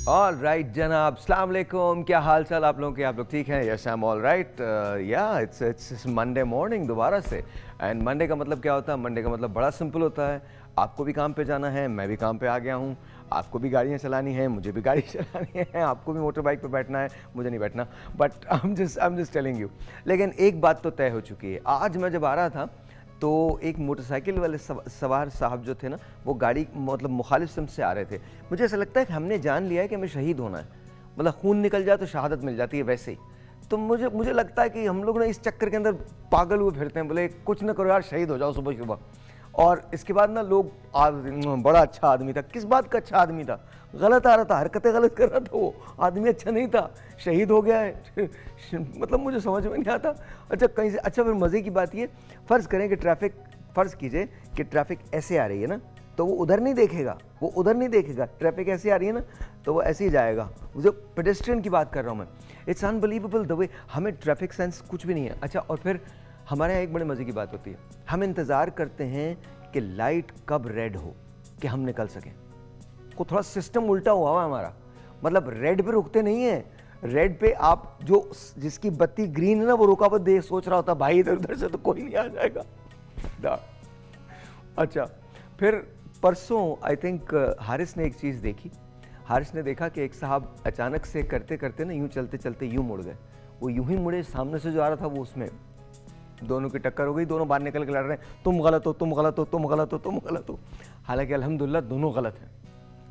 All right जनाब, अस्सलाम वालेकुम। क्या हाल चाल आप लोगों के? आप लोग ठीक हैं? Yes I am all right. या इट्स मंडे मॉर्निंग दोबारा से। एंड मंडे का मतलब क्या होता है? मंडे का मतलब बड़ा सिंपल होता है। आपको भी काम पे जाना है, मैं भी काम पे आ गया हूँ। आपको भी गाड़ियाँ चलानी है, मुझे भी गाड़ी चलानी है, आपको भी मोटर बाइक पे बैठना है, मुझे नहीं बैठना, but I am just telling you. लेकिन एक बात तो तय हो चुकी है। आज मैं जब आ रहा था तो एक मोटरसाइकिल वाले सवार साहब जो थे ना, वो गाड़ी मतलब मुखालिफ सिमत से आ रहे थे। मुझे ऐसा लगता है कि हमने जान लिया है कि हमें शहीद होना है, मतलब खून निकल जाए तो शहादत मिल जाती है वैसे ही। तो मुझे लगता है कि हम लोग ना इस चक्कर के अंदर पागल हुए फिरते हैं, बोले कुछ ना करो यार, शहीद हो जाओ सुबह सुबह। और इसके बाद ना लोग बड़ा अच्छा आदमी था। किस बात का अच्छा आदमी था? गलत आ रहा था, हरकतें गलत कर रहा था, वो आदमी अच्छा नहीं था, शहीद हो गया है। मतलब मुझे समझ में नहीं आता। अच्छा कहीं से, अच्छा फिर मज़े की बात ये, फ़र्ज़ करें कि ट्रैफिक, फ़र्ज़ कीजिए कि ट्रैफिक ऐसे आ रही है ना, तो वो उधर नहीं देखेगा, वो उधर नहीं देखेगा। ट्रैफिक ऐसे आ रही है ना, तो वो ऐसे ही जाएगा। जो पेडेस्ट्रियन की बात कर रहा हूँ मैं, इट्स अनबिलीवेबल द वे। हमें ट्रैफिक सेंस कुछ भी नहीं है। अच्छा, और फिर हमारे यहाँ एक बड़े मज़े की बात होती है, हम इंतज़ार करते हैं कि लाइट कब रेड हो कि हम निकल सकें। को थोड़ा सिस्टम उल्टा हुआ है हमारा, मतलब रेड पे रुकते नहीं है। रेड पे आप जो जिसकी बत्ती ग्रीन है ना, वो रुका हुआ देख सोच रहा होता भाई इधर उधर से तो कोई नहीं आ जाएगा। अच्छा, फिर परसों आई थिंक हारिस ने एक चीज़ देखी। हारिस ने देखा कि एक साहब अचानक से करते करते ना यूं चलते चलते यूं मुड़ गए। वो यूं ही मुड़े, सामने से जो आ रहा था वो उसमें दोनों की टक्कर हो गई। दोनों बाहर निकल के लड़ रहे हैं, तुम गलत हो, तुम गलत हो, तुम गलत हो, तुम गलत हो। हालांकि अल्हम्दुलिल्लाह दोनों गलत हैं।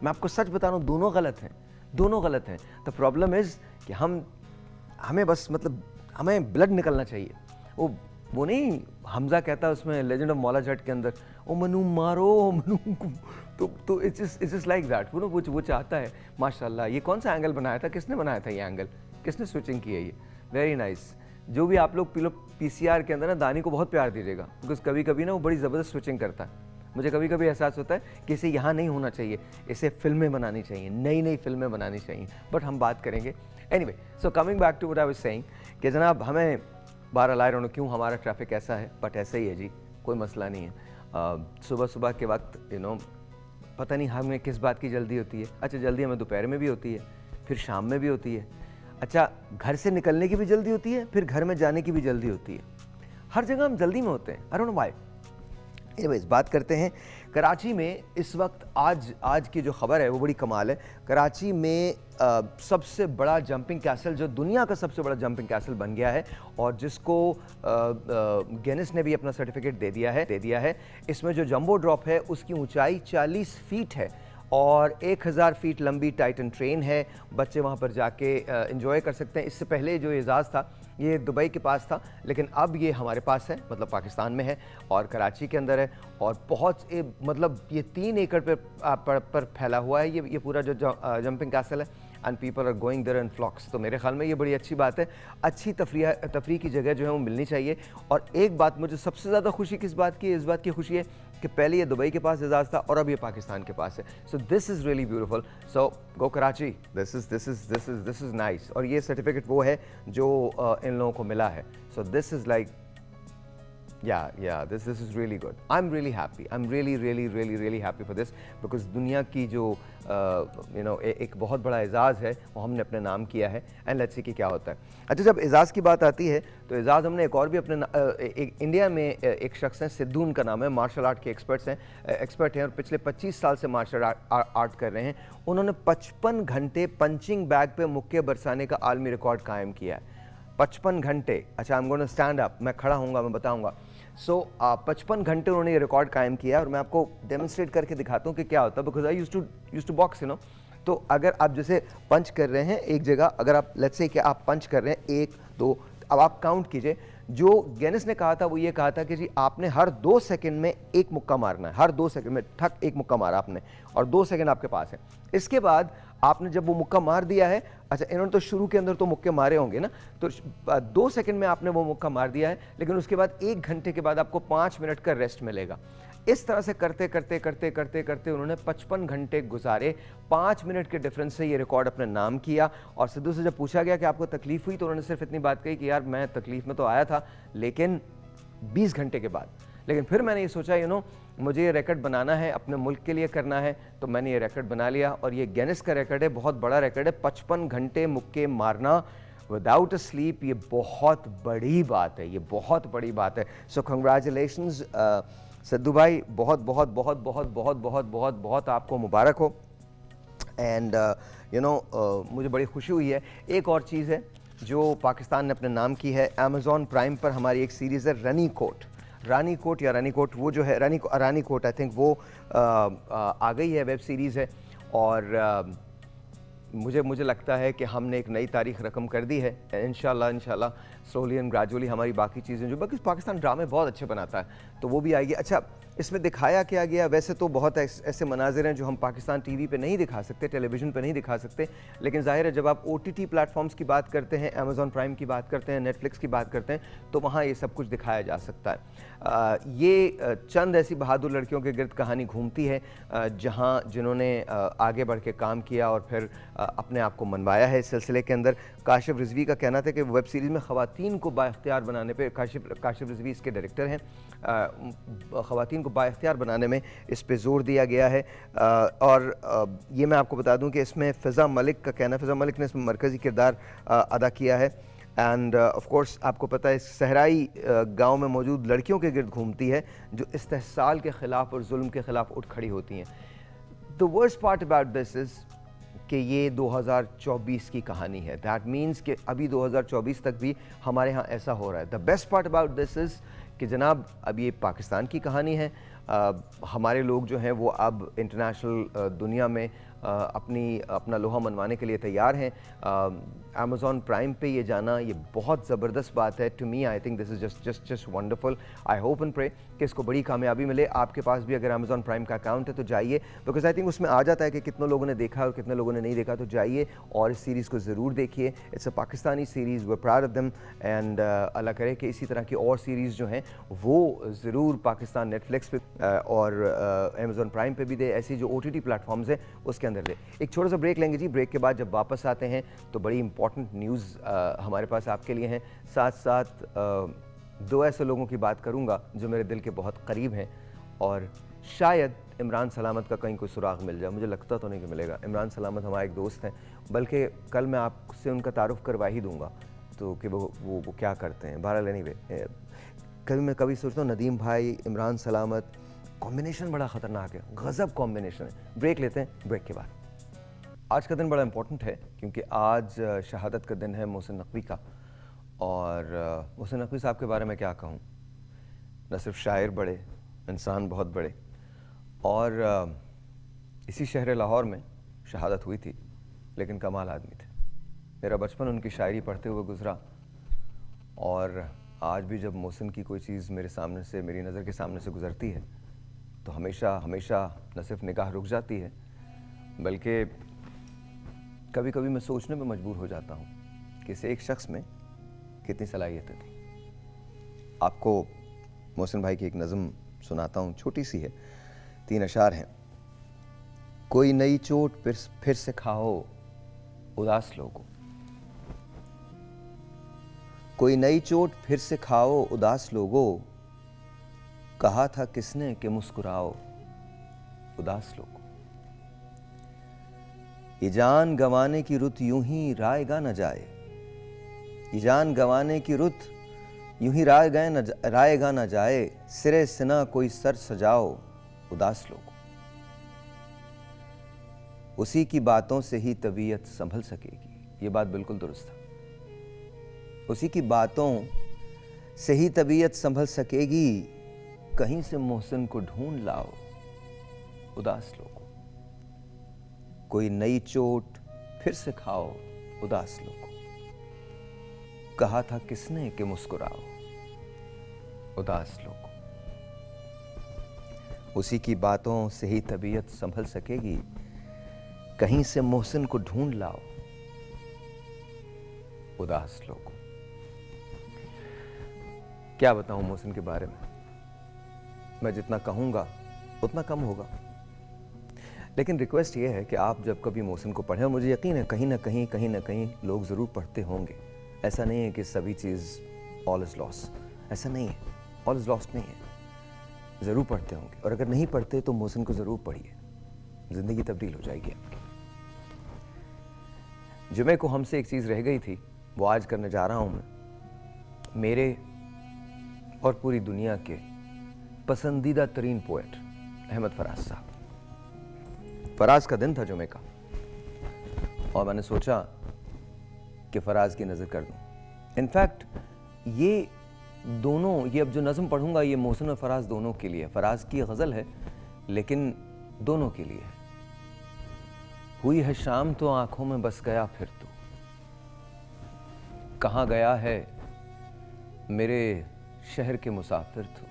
मैं आपको सच बता रहा हूँ, दोनों गलत हैं, दोनों गलत हैं। द प्रॉब्लम इज़ कि हमें बस मतलब हमें ब्लड निकलना चाहिए। वो नहीं, हमजा कहता है उसमें लेजेंड ऑफ मौला जट के अंदर, ओ मनु मारो, ओ मनु। तो इट्स जस्ट लाइक दैट। वो चाहता है। माशाल्लाह, ये कौन सा एंगल बनाया था? किसने बनाया था ये एंगल? किसने स्विचिंग की है ये? Very nice. जो भी आप लोग पीसीआर के अंदर ना, दानी को बहुत प्यार दीजिएगा, बिकॉज कभी कभी ना वो बड़ी ज़बरदस्त स्विचिंग करता है। मुझे कभी कभी एहसास होता है कि इसे यहाँ नहीं होना चाहिए, इसे फिल्में बनानी चाहिए, नई नई फिल्में बनानी चाहिए, बट हम बात करेंगे। Anyway, so coming back to what I was saying कि जनाब हमें 12 लाई रहा क्यों हमारा ट्रैफिक ऐसा है, बट ऐसा ही है जी, कोई मसला नहीं है। सुबह सुबह के वक्त पता नहीं हमें किस बात की जल्दी होती है। अच्छा, जल्दी हमें दोपहर में भी होती है, फिर शाम में भी होती है। अच्छा, घर से निकलने की भी जल्दी होती है, फिर घर में जाने की भी जल्दी होती है। हर जगह हम जल्दी में होते हैं, I don't know why. Anyways, बात करते हैं कराची में इस वक्त। आज की जो खबर है वो बड़ी कमाल है। कराची में सबसे बड़ा जंपिंग कैसल, जो दुनिया का सबसे बड़ा जंपिंग कैसल बन गया है, और जिसको गिनीज ने भी अपना सर्टिफिकेट दे दिया है। इसमें जो जंबो ड्रॉप है उसकी ऊंचाई 40 फीट है और 1000 फीट लंबी टाइटन ट्रेन है। बच्चे वहाँ पर जाके एंजॉय कर सकते हैं। इससे पहले जो एजाज़ था ये दुबई के पास था, लेकिन अब ये हमारे पास है, मतलब पाकिस्तान में है और कराची के अंदर है। और बहुत मतलब ये 3 एकड़ पर फैला हुआ है ये पूरा जो जंपिंग कैसल है, and people are going there in flocks. तो मेरे ख्याल में ये बड़ी अच्छी बात है। अच्छी तफरीह की जगह जो है वो मिलनी चाहिए। और एक बात मुझे सबसे ज़्यादा खुशी किस बात की है? इस बात की खुशी है कि पहले ये दुबई के पास एजाज़ था और अब ये पाकिस्तान के पास है। So this is really beautiful. So go Karachi, this is nice. और ये सर्टिफिकेट वो है जो इन लोगों को मिला है। So this is like this is really good. I'm really happy. I'm really happy for this, because दुनिया की जो एक बहुत बड़ा एजाज़ है वो हमने अपने नाम किया है, एंड लेट्स सी कि क्या होता है। अच्छा, जब एजाज़ की बात आती है तो एजाज़ हमने एक और भी अपने इंडिया में एक शख्स हैं, सिद्धू उनका नाम है, मार्शल आर्ट के एक्सपर्ट हैं और पिछले 25 साल से मार्शल आर्ट कर रहे हैं। उन्होंने 55 घंटे पंचिंग बैग पे मुक्के बरसाने का आलमी रिकॉर्ड कायम किया है। 55 घंटे। अच्छा, I am going to stand up, मैं खड़ा होऊंगा, मैं बताऊंगा। 55 घंटे उन्होंने ये रिकॉर्ड कायम किया और मैं आपको डेमोन्स्ट्रेट करके दिखाता हूँ कि क्या होता है, because I used to box तो अगर आप जैसे पंच कर रहे हैं एक जगह, अगर आप लेट्स से कि आप पंच कर रहे हैं 1 2, अब आप काउंट कीजिए। जो गिनीज ने कहा था वो ये कहा था कि जी आपने हर 2 सेकंड में एक मुक्का मारना है, हर 2 सेकंड में ठक एक मुक्का मारा आपने, और 2 सेकंड आपके पास है। इसके बाद आपने जब वो मुक्का मार दिया है, अच्छा इन्होंने तो शुरू के अंदर तो मुक्के मारे होंगे ना, तो 2 सेकंड में आपने वो मुक्का मार दिया है, लेकिन उसके बाद 1 घंटे के बाद आपको 5 मिनट का रेस्ट मिलेगा। इस तरह से करते करते उन्होंने 55 घंटे गुजारे। 5 मिनट के डिफरेंस से ये रिकॉर्ड अपने नाम किया। और सिद्धू से जब पूछा गया कि आपको तकलीफ हुई, तो उन्होंने सिर्फ इतनी बात कही कि यार मैं तकलीफ में तो आया था, लेकिन 20 घंटे के बाद। लेकिन फिर मैंने ये सोचा मुझे ये रिकॉर्ड बनाना है, अपने मुल्क के लिए करना है, तो मैंने ये रिकॉर्ड बना लिया और ये गिनेस का रिकॉर्ड है, बहुत बड़ा रिकॉर्ड है। 55 घंटे मुक्के मारना विदाउट अ स्लीप, ये बहुत बड़ी बात है, ये बहुत बड़ी बात है। सो कंग्रेचुलेशंस सिद्धू भाई, बहुत बहुत बहुत बहुत बहुत बहुत बहुत बहुत आपको मुबारक हो। एंड मुझे बड़ी खुशी हुई है। एक और चीज़ है जो पाकिस्तान ने अपने नाम की है, अमेज़ॉन प्राइम पर हमारी एक सीरीज़ है रानी कोट, वो जो है रानी कोट आई थिंक वो आ गई है, वेब सीरीज़ है। और मुझे लगता है कि हमने एक नई तारीख रकम कर दी है। इंशाल्लाह स्लोली एंड ग्रेजुअली हमारी बाकी चीज़ें जो, बाकी पाकिस्तान ड्रामे बहुत अच्छे बनाता है, तो वो भी आएगी। अच्छा, इसमें दिखाया क्या गया, वैसे तो बहुत ऐसे मनाजिर हैं जो हम पाकिस्तान टीवी पे नहीं दिखा सकते, टेलीविज़न पे नहीं दिखा सकते, लेकिन ज़ाहिर है जब आप OTT प्लेटफॉर्म्स की बात करते हैं, अमेज़ॉन प्राइम की बात करते हैं, नेटफ्लिक्स की बात करते हैं, तो वहाँ ये सब कुछ दिखाया जा सकता है। ये चंद ऐसी बहादुर लड़कियों के गिर्द कहानी घूमती है जिन्होंने आगे बढ़ के काम किया और फिर अपने आप को मनवाया है इस सिलसिले के अंदर। काशिफ रिजवी का कहना था कि वेब सीरीज़ में ख़वातीन को बाइख्तियार बनाने पे, काशिफ रिजवी इसके डायरेक्टर हैं, ख़वातीन को बाइख्तियार बनाने में इस पे ज़ोर दिया गया है। और ये मैं आपको बता दूं कि इसमें फ़िज़ा मलिक का कहना है, फ़िज़ा मलिक ने इसमें मरकज़ी किरदार अदा किया है। एंड ऑफ कोर्स आपको पता है सहराई गांव में मौजूद लड़कियों के गिर्द घूमती है जो इस्तेहसाल के ख़िलाफ़ और जुल्म के ख़िलाफ़ उठ खड़ी होती हैं। The worst part about this is कि ये 2024 की कहानी है। दैट मीन्स कि अभी 2024 तक भी हमारे यहाँ ऐसा हो रहा है। The best part about this is कि जनाब अब ये पाकिस्तान की कहानी है। हमारे लोग जो हैं वो अब इंटरनेशनल दुनिया में अपना लोहा मनवाने के लिए तैयार हैं। अमेज़ॉन प्राइम पे ये जाना ये बहुत ज़बरदस्त बात है। To me I think this is just wonderful. I hope and pray कि इसको बड़ी कामयाबी मिले। आपके पास भी अगर अमेज़ॉन प्राइम का अकाउंट है तो जाइए, बिकॉज आई थिंक उसमें आ जाता है कि कितने लोगों ने देखा और कितने लोगों ने नहीं देखा, तो जाइए और इस सीरीज़ को ज़रूर देखिए। It's a Pakistani series, we proud of them and Allah करे कि इसी तरह की और सीरीज़ जो हैं वो ज़रूर पाकिस्तान नेटफ्लिक्स पे और अमेज़ॉन प्राइम पे भी दे, ऐसी जो OTT प्लेटफॉर्म्स हैं उसके अंदर दे। एक छोटा सा ब्रेक लेंगे जी, ब्रेक के बाद जब वापस आते हैं तो बड़ी इंपॉर्टेंट न्यूज़ हमारे पास आपके लिए हैं। साथ साथ दो ऐसे लोगों की बात करूंगा जो मेरे दिल के बहुत करीब हैं और शायद इमरान सलामत का कहीं कोई सुराग मिल जाए। मुझे लगता तो नहीं कि मिलेगा। इमरान सलामत हमारे एक दोस्त हैं, बल्कि कल मैं आपसे उनका तारुफ करवा ही दूंगा तो कि वो क्या करते हैं। बहरहाल एनीवे, कभी सोचता हूँ नदीम भाई, इमरान सलामत, कॉम्बिनेशन बड़ा ख़तरनाक है, गज़ब कॉम्बिनेशन है। ब्रेक लेते हैं, ब्रेक के बाद। आज का दिन बड़ा इम्पोर्टेंट है क्योंकि आज शहादत का दिन है मोहसिन नकवी का। और मोहसिन नकवी साहब के बारे में क्या कहूँ, न सिर्फ शायर बड़े, इंसान बहुत बड़े। और इसी शहर लाहौर में शहादत हुई थी, लेकिन कमाल आदमी थे। मेरा बचपन उनकी शायरी पढ़ते हुए गुज़रा और आज भी जब मोहसिन की कोई चीज़ मेरे सामने से, मेरी नज़र के सामने से गुज़रती है तो हमेशा हमेशा न सिर्फ निगाह रुक जाती है, बल्कि कभी कभी मैं सोचने में मजबूर हो जाता हूँ कि इस एक शख्स में कितनी सलाहियतें थी। आपको मोहसिन भाई की एक नज़म सुनाता हूँ, छोटी सी है, 3 अशार हैं। कोई नई चोट फिर से खाओ उदास लोगों, कोई नई चोट फिर से खाओ उदास लोगों, कहा था किसने कि मुस्कुराओ उदास लोगों। ये जान गंवाने की रुत यूं ही रायगा न जाए, ये जान गंवाने की रुत यूं ही रायगा न जाए, सिरे सिना कोई सर सजाओ उदास लोगों। उसी की बातों से ही तबीयत संभल सकेगी। ये बात बिल्कुल दुरुस्त है। उसी की बातों से ही तबीयत संभल सकेगी, कहीं से मोहसिन को ढूंढ लाओ उदास लोगों। कोई नई चोट फिर से खाओ उदास लोगों, कहा था किसने कि मुस्कुराओ उदास लोगों। उसी की बातों से ही तबीयत संभल सकेगी, कहीं से मोहसिन को ढूंढ लाओ उदास लोगों। क्या बताऊं मोहसिन के बारे में, मैं जितना कहूंगा उतना कम होगा। लेकिन रिक्वेस्ट ये है कि आप जब कभी मोहसिन को पढ़ें, और मुझे यकीन है कहीं ना कहीं लोग ज़रूर पढ़ते होंगे। ऐसा नहीं है कि सभी चीज़ ऑल इज़ लॉस, ऐसा नहीं है, ऑल इज़ लॉस्ट नहीं है। ज़रूर पढ़ते होंगे, और अगर नहीं पढ़ते तो मोहसिन को ज़रूर पढ़िए, ज़िंदगी तब्दील हो जाएगी आपकी। जुमे को हमसे एक चीज़ रह गई थी, वो आज करने जा रहा हूँ मैं। मेरे और पूरी दुनिया के पसंदीदा तरीन पोएट अहमद फराज साहब। फराज का दिन था जुमे का, और मैंने सोचा कि फराज की नज़र कर दूँ। इनफैक्ट ये दोनों, ये अब जो नज़म पढ़ूंगा ये मोहसिन और फराज दोनों के लिए। फराज की गज़ल है लेकिन दोनों के लिए है। हुई है शाम तो आंखों में बस गया फिर तू, कहाँ गया है मेरे शहर के मुसाफिर तू।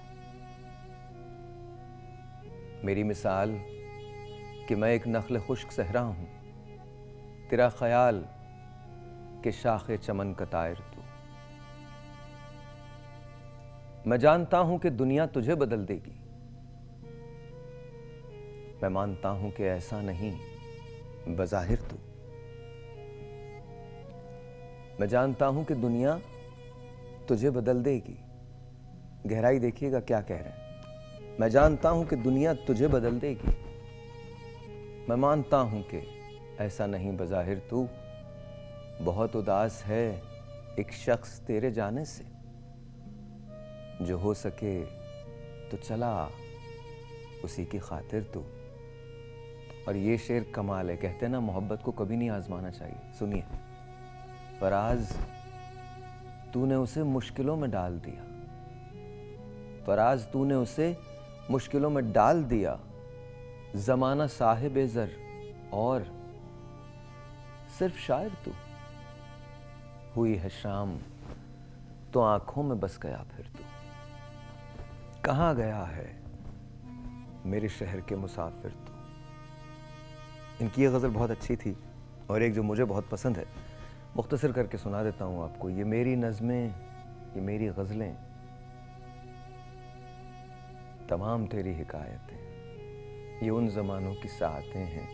मेरी मिसाल कि मैं एक नखल खुश्क सहरा हूं, तेरा ख्याल कि शाखे चमन का तायर तू। मैं जानता हूं कि दुनिया तुझे बदल देगी, मैं मानता हूं कि ऐसा नहीं बज़ाहिर तू। मैं जानता हूं कि दुनिया तुझे बदल देगी। गहराई देखिएगा क्या कह रहे हैं। मैं जानता हूं कि दुनिया तुझे बदल देगी, मैं मानता हूं कि ऐसा नहीं बज़ाहिर तू। बहुत उदास है एक शख्स तेरे जाने से, जो हो सके तो चला उसी की खातिर तू। और ये शेर कमाल है, कहते हैं ना मोहब्बत को कभी नहीं आजमाना चाहिए। सुनिए, फराज तूने उसे मुश्किलों में डाल दिया, फराज तूने उसे मुश्किलों में डाल दिया। जमाना साहिब ज़र और सिर्फ शायर तू। हुई है शाम तो आंखों में बस गया फिर तू, कहाँ गया है मेरे शहर के मुसाफिर तू। इनकी ये गज़ल बहुत अच्छी थी, और एक जो मुझे बहुत पसंद है, मुख्तसर करके सुना देता हूँ आपको। ये मेरी नज़में, ये मेरी गज़लें, तमाम तेरी हिकायतें, ये उन ज़मानों की साहतें हैं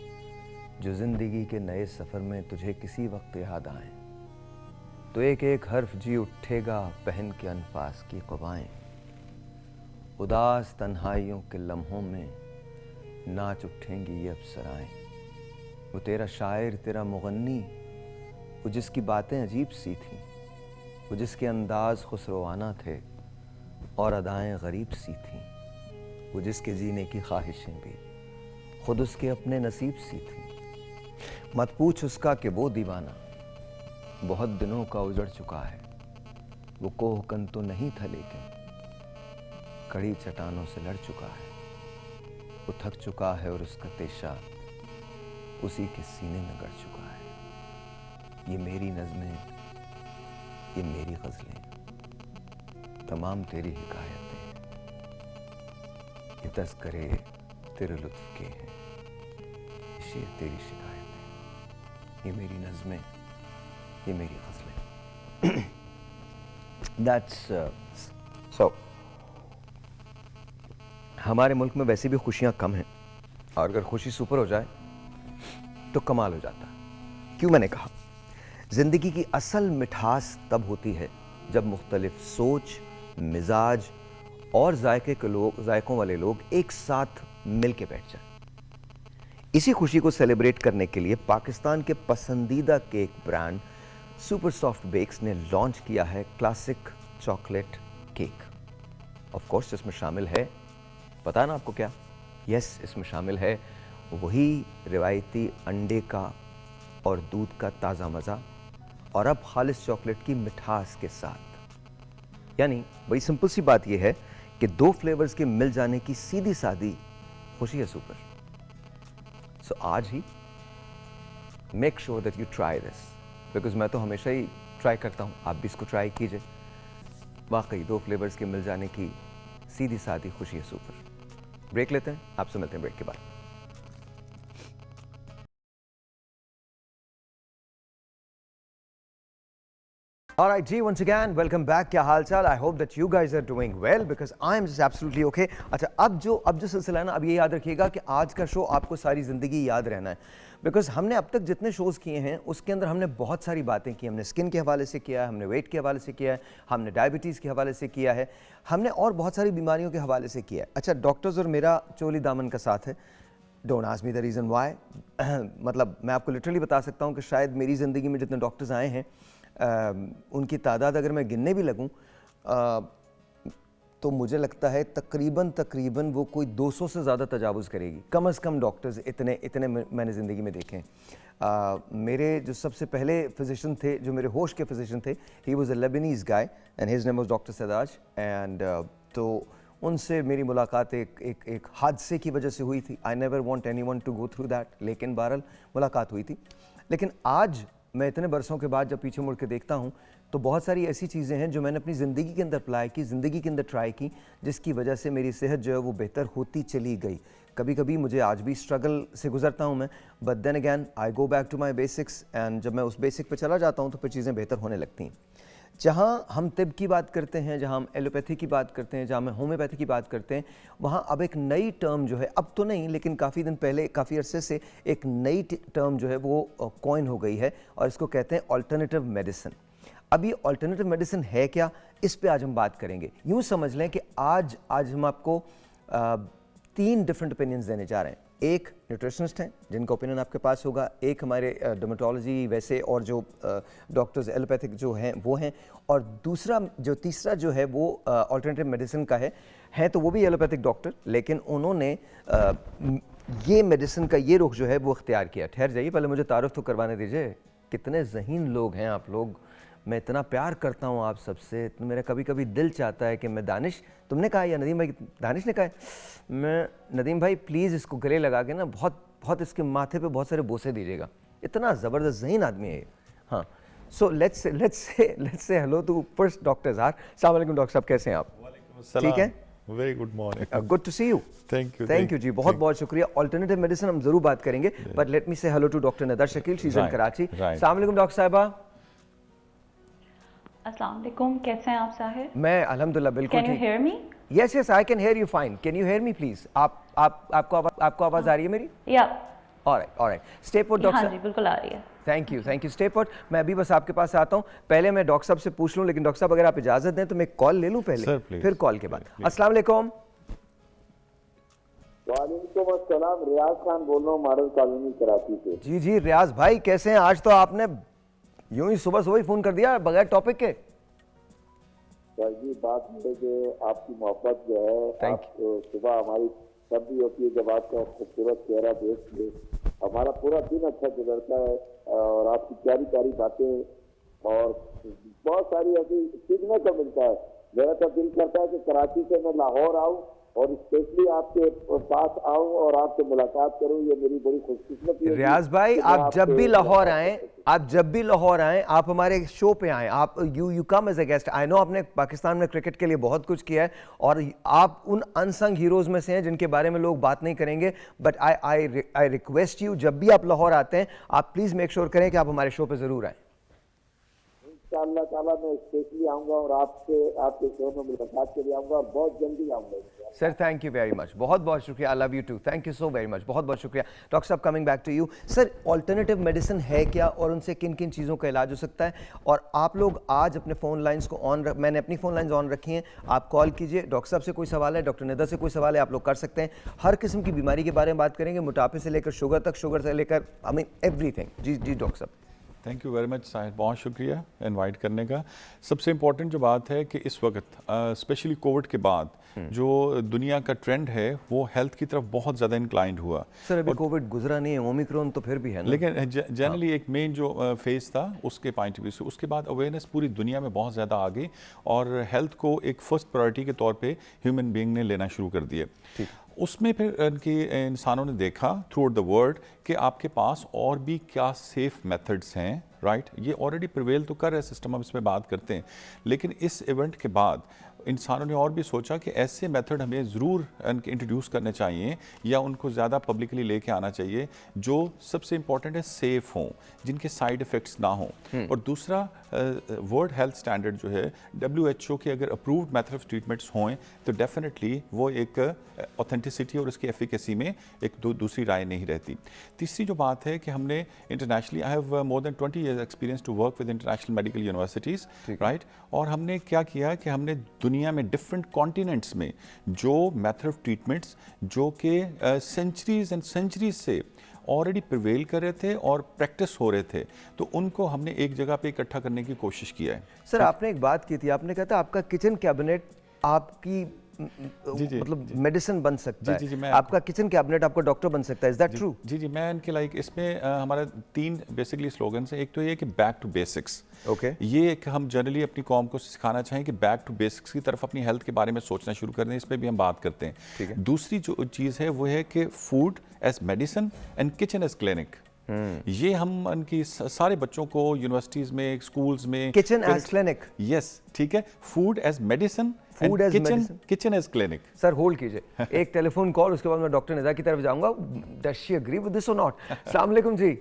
जो ज़िंदगी के नए सफ़र में तुझे किसी वक्त याद आएं। तो एक एक हर्फ जी उठेगा पहन के अनफास की क़वाएं। उदास तन्हाइयों के लम्हों में नाच उठेंगी ये अप्सराएं। वो तेरा शायर, तेरा मुगन्नी, वो जिसकी बातें अजीब सी थीं, वो जिसके अंदाज़ खुसरवाना थे और अदाएं गरीब सी थीं, वो जिसके जीने की ख्वाहिशें भी खुद उसके अपने नसीब सी थीं। मत पूछ उसका कि वो दीवाना बहुत दिनों का उजड़ चुका है। वो कोहकन तो नहीं था लेकिन कड़ी चट्टानों से लड़ चुका है। वो थक चुका है और उसका तेशा उसी के सीने में गड़ चुका है। ये मेरी नज़में, ये मेरी गज़लें, तमाम तेरी हिकायतें, ये तज़किरे तेरे लुत्फ़ के हैं, ये शेर तेरी शिकायतें, ये मेरी नज़में, ये मेरी गज़लें। That's so. हमारे मुल्क में वैसे भी खुशियाँ कम हैं, और अगर खुशी सुपर हो जाए तो कमाल हो जाता है। क्यों मैंने कहा, ज़िंदगी की असल मिठास तब होती है जब मुख्तलिफ सोच, मिजाज और जायकों वाले लोग एक साथ मिल के बैठ जाएं। इसी खुशी को सेलिब्रेट करने के लिए पाकिस्तान के पसंदीदा cake brand super soft bakes ने लॉन्च किया है classic chocolate cake. Of course इसमें शामिल है, पता ना आपको क्या? यस, इसमें शामिल है वही रिवायती अंडे का और दूध का ताज़ा मज़ा, और अब खालिस चॉकलेट की मिठास के साथ। यानी बड़ी सिंपल सी बात यह है कि दो फ्लेवर्स के मिल जाने की सीधी सादी खुशी है सुपर। सो आज ही make sure that you try this, because मैं तो हमेशा ही ट्राई करता हूँ, आप भी इसको ट्राई कीजिए। वाकई दो फ्लेवर्स के मिल जाने की सीधी सादी खुशी है सुपर। ब्रेक लेते हैं, आपसे मिलते हैं ब्रेक के बाद। All right, G, once again, welcome back. क्या हाल चाल? I hope that you guys are doing well because I am just absolutely okay. अच्छा, अब जो सिलसिला है ना, अब ये याद रखिएगा कि आज का शो आपको सारी ज़िंदगी याद रहना है बिकॉज हमने अब तक जितने शोज़ किए हैं उसके अंदर हमने बहुत सारी बातें की। हमने स्किन के हवाले से किया है, हमने वेट के हवाले से किया है, हमने डायबिटीज़ के हवाले से किया है, हमने और बहुत सारी बीमारियों के हवाले से किया है। अच्छा, डॉक्टर्स और मेरा चोली दामन का साथ है। Don't ask me the reason why. मतलब मैं आपको लिटरली बता सकता हूँ कि शायद मेरी ज़िंदगी में जितने डॉक्टर्स आए हैं उनकी तादाद अगर मैं गिनने भी लगूं तो मुझे लगता है तकरीबन वो कोई 200 से ज़्यादा तजावुज़ करेगी, कम से कम डॉक्टर्स इतने मैंने ज़िंदगी में देखे हैं। मेरे जो सबसे पहले फिजिशियन थे, जो मेरे होश के फिजिशियन थे, he was a Lebanese guy and his name was doctor Sadaj. And तो उनसे मेरी मुलाकात एक हादसे की वजह से हुई थी। I never want anyone to go through that, लेकिन बहरहाल मुलाकात हुई थी। लेकिन आज मैं इतने बरसों के बाद जब पीछे मुड़ के देखता हूँ तो बहुत सारी ऐसी चीज़ें हैं जो मैंने अपनी ज़िंदगी के अंदर अप्लाई की, ज़िंदगी के अंदर ट्राई की, जिसकी वजह से मेरी सेहत जो है वो बेहतर होती चली गई। कभी कभी मुझे आज भी स्ट्रगल से गुजरता हूँ मैं, but then again I go back to my basics and जब मैं उस बेसिक पे चला जाता हूँ तो फिर चीज़ें बेहतर होने लगती हैं। जहाँ हम तिब की बात करते हैं, जहाँ हम एलोपैथी की बात करते हैं, जहाँ हम होम्योपैथी की बात करते हैं, वहाँ अब एक नई टर्म जो है, अब तो नहीं लेकिन काफ़ी दिन पहले, काफ़ी अरसे से एक नई टर्म जो है वो कॉइन हो गई है और इसको कहते हैं ऑल्टरनेटिव मेडिसिन। अब ये ऑल्टरनेटिव मेडिसिन है क्या, इस पे आज हम बात करेंगे। यूँ समझ लें कि आज हम आपको 3 डिफरेंट ओपिनियंस देने जा रहे हैं। एक न्यूट्रिशनिस्ट हैं जिनका ओपिनियन आपके पास होगा, एक हमारे डर्मेटोलॉजी वैसे और जो डॉक्टर्स एलोपैथिक जो हैं वो हैं, और तीसरा जो है वो ऑल्टरनेटिव मेडिसिन का है तो वो भी एलोपैथिक डॉक्टर, लेकिन उन्होंने ये मेडिसिन का ये रुख जो है वो अख्तियार किया। ठहर जाइए, पहले मुझे तारुफ तो करवाने दीजिए। कितने ज़हीन लोग हैं आप लोग, मैं इतना प्यार करता हूँ आप सबसे। तो मेरा कभी कभी दिल चाहता है कि मैं दानिश, तुमने कहा या नदीम भाई, दानिश ने कहा है, मैं नदीम भाई प्लीज़ इसको गले लगा के ना बहुत इसके माथे पे बहुत सारे बोसे दीजिएगा। इतना ज़बरदस्त ज़हीन आदमी है ये। हाँ, so let's say hello to first doctor Zahar. अस्सलाम वालेकुम डॉक्टर साहब, कैसे हैं आप? ठीक है, very good morning, good to see you. Thank you जी, बहुत शुक्रिया। ऑल्टरनेटिव मेडिसिन हम जरूर बात करेंगे, बट लेट मी से हेलो टू डॉक्टर नदर Shakeel, she is in Karachi. अस्सलाम वालेकुम डॉक्टर साहिबा। अस्सलाम वालेकुम, कैसे हैं आप साहिर? मैं अल्हम्दुलिल्लाह बिल्कुल ठीक। Can you hear me? Yes I can hear you fine. Can you hear me please? आपको आवाज आ रही है मेरी? या ऑलराइट, स्टे पुट डॉक्टर। हाँ जी, बिल्कुल आ रही है। Thank you, stay put. मैं अभी बस आपके पास आता हूँ। पहले मैं डॉक्टर साहब से पूछ लूँ, लेकिन डॉक्टर साहब अगर आप इजाजत दें तो मैं कॉल ले लूँ पहले, फिर कॉल के बाद। अस्सलाम वालेकुम। वालेकुम अस्सलाम, रियाज खान बोल रहा हूँ मॉडल कॉलोनी कराची से। जी रियाज भाई, कैसे हैं? आज तो आपने यूं ही सुबह ही फोन कर दिया बगैर टॉपिक के। सर जी, बात है कि आपकी मोहब्बत जो है, आप सुबह हमारी तब भी होती है जब आपका खूबसूरत चेहरा देख के हमारा पूरा दिन अच्छा गुजरता है, और आपकी प्यारी प्यारी बातें और बहुत सारी ऐसी सीखने को मिलता है। मेरा तो दिल करता है कि कराची से मैं लाहौर आऊँ और स्पेशली आपके पास आऊं और आपसे मुलाकात करूं। ये मेरी बड़ी खुशकिस्मती है। रियाज भाई, आप जब भी लाहौर आएं, आप हमारे शो पे आएं, आप you come as a guest. I know आपने पाकिस्तान में क्रिकेट के लिए बहुत कुछ किया है और आप उन अनसंग हीरोज में से हैं जिनके बारे में लोग बात नहीं करेंगे, बट आई रिक्वेस्ट यू, जब भी आप लाहौर आते हैं आप प्लीज मेक श्योर करें कि आप हमारे शो पे जरूर आएं। इंशाअल्लाह ताला मैं स्पेशली आऊंगा और आपके शो में मुलाकात के लिए आऊंगा और बहुत जल्दी आऊंगा sir. Thank you very much, बहुत शुक्रिया। I love you too, thank you so very much, बहुत शुक्रिया। डॉक्टर साहब, coming back to you sir, alternative medicine है क्या और उनसे किन किन चीज़ों का इलाज हो सकता है? और आप लोग आज अपने फ़ोन लाइंस को मैंने अपनी फ़ोन लाइंस ऑन रखी हैं, आप कॉल कीजिए। डॉक्टर साहब से कोई सवाल है, डॉक्टर निदा से कोई सवाल है, आप लोग कर सकते हैं। हर किस्म की बीमारी के बारे में बात करेंगे, मोटापे से लेकर शुगर तक, शुगर से लेकर आई मीन एवरीथिंग। जी डॉक्टर साहब। Thank you very much Sahir, बहुत शुक्रिया इनवाइट करने का। सबसे इम्पॉर्टेंट जो बात है कि इस वक्त स्पेशली कोविड के बाद जो दुनिया का ट्रेंड है वो हेल्थ की तरफ बहुत ज़्यादा इंक्लाइंड हुआ। सर अभी कोविड गुजरा नहीं है, ओमिक्रॉन तो फिर भी है ना, लेकिन जनरली एक मेन जो फेज था उसके पॉइंट ऑफ व्यू से उसके बाद अवेयरनेस पूरी दुनिया में बहुत ज़्यादा आ गई और हेल्थ को एक फर्स्ट प्रायोरिटी के तौर पे ह्यूमन बीइंग ने लेना शुरू कर दिए। उसमें फिर इंसानों ने देखा थ्रू आउट द वर्ल्ड कि आपके पास और भी क्या सेफ मेथड्स हैं, राइट? ये ऑलरेडी प्रिवेल तो कर रहे सिस्टम, हम इसमें बात करते हैं, लेकिन इस इवेंट के बाद इंसानों ने और भी सोचा कि ऐसे मेथड हमें ज़रूर इंट्रोड्यूस करने चाहिए या उनको ज़्यादा पब्लिकली लेके आना चाहिए जो सबसे इम्पॉर्टेंट है सेफ़ हों, जिनके साइड इफ़ेक्ट्स ना हों। और दूसरा वर्ल्ड हेल्थ स्टैंडर्ड जो है WHO के अगर अप्रूव्ड मेथड ऑफ ट्रीटमेंट्स हों तो डेफिनेटली वो एक ऑथेंटिसिटी और उसकी एफिकेसी में एक दूसरी राय नहीं रहती। तीसरी जो बात है कि हमने internationally, I have more than 20 years experience to work with international medical universities, right, और हमने क्या किया कि हमने दुनिया में डिफरेंट कॉन्टिनेंट्स में जो मेथड ऑफ ट्रीटमेंट्स जो कि सेंचुरीज एंड सेंचुरीज से ऑलरेडी प्रिवेल कर रहे थे और प्रैक्टिस हो रहे थे, तो उनको हमने एक जगह पे इकट्ठा करने की कोशिश किया है। सर आपने एक बात की थी, आपने कहा था आपका किचन कैबिनेट आपकी मतलब मेडिसिन बन सकता है, मैं आपका किचन कैबिनेट आपका डॉक्टर बन सकता है, इज दैट ट्रू? जी, मैं इनके लाइक इसमें हमारा 3 बेसिकली स्लोगन्स हैं। एक तो ये कि बैक टू बेसिक्स, ओके, ये एक हम जनरली अपनी कौम को सिखाना चाहें कि बैक टू बेसिक्स की तरफ अपनी हेल्थ के बारे में सोचना शुरू कर दें, इस पर भी हम बात करते हैं। ठीक है। दूसरी जो चीज़ है वो है कि food as medicine and kitchen as clinic. ये हम उनकी सारे बच्चों को यूनिवर्सिटीज में, स्कूल्स में, किचन एज क्लिनिक, यस, ठीक है, food as medicine, food as medicine, kitchen as clinic. Sir hold कीजिए एक टेलीफोन कॉल, उसके बाद मैं डॉक्टर निदा की तरफ जाऊंगा। Does she agree with this और नॉट? अस्सलाम वालेकुम जी।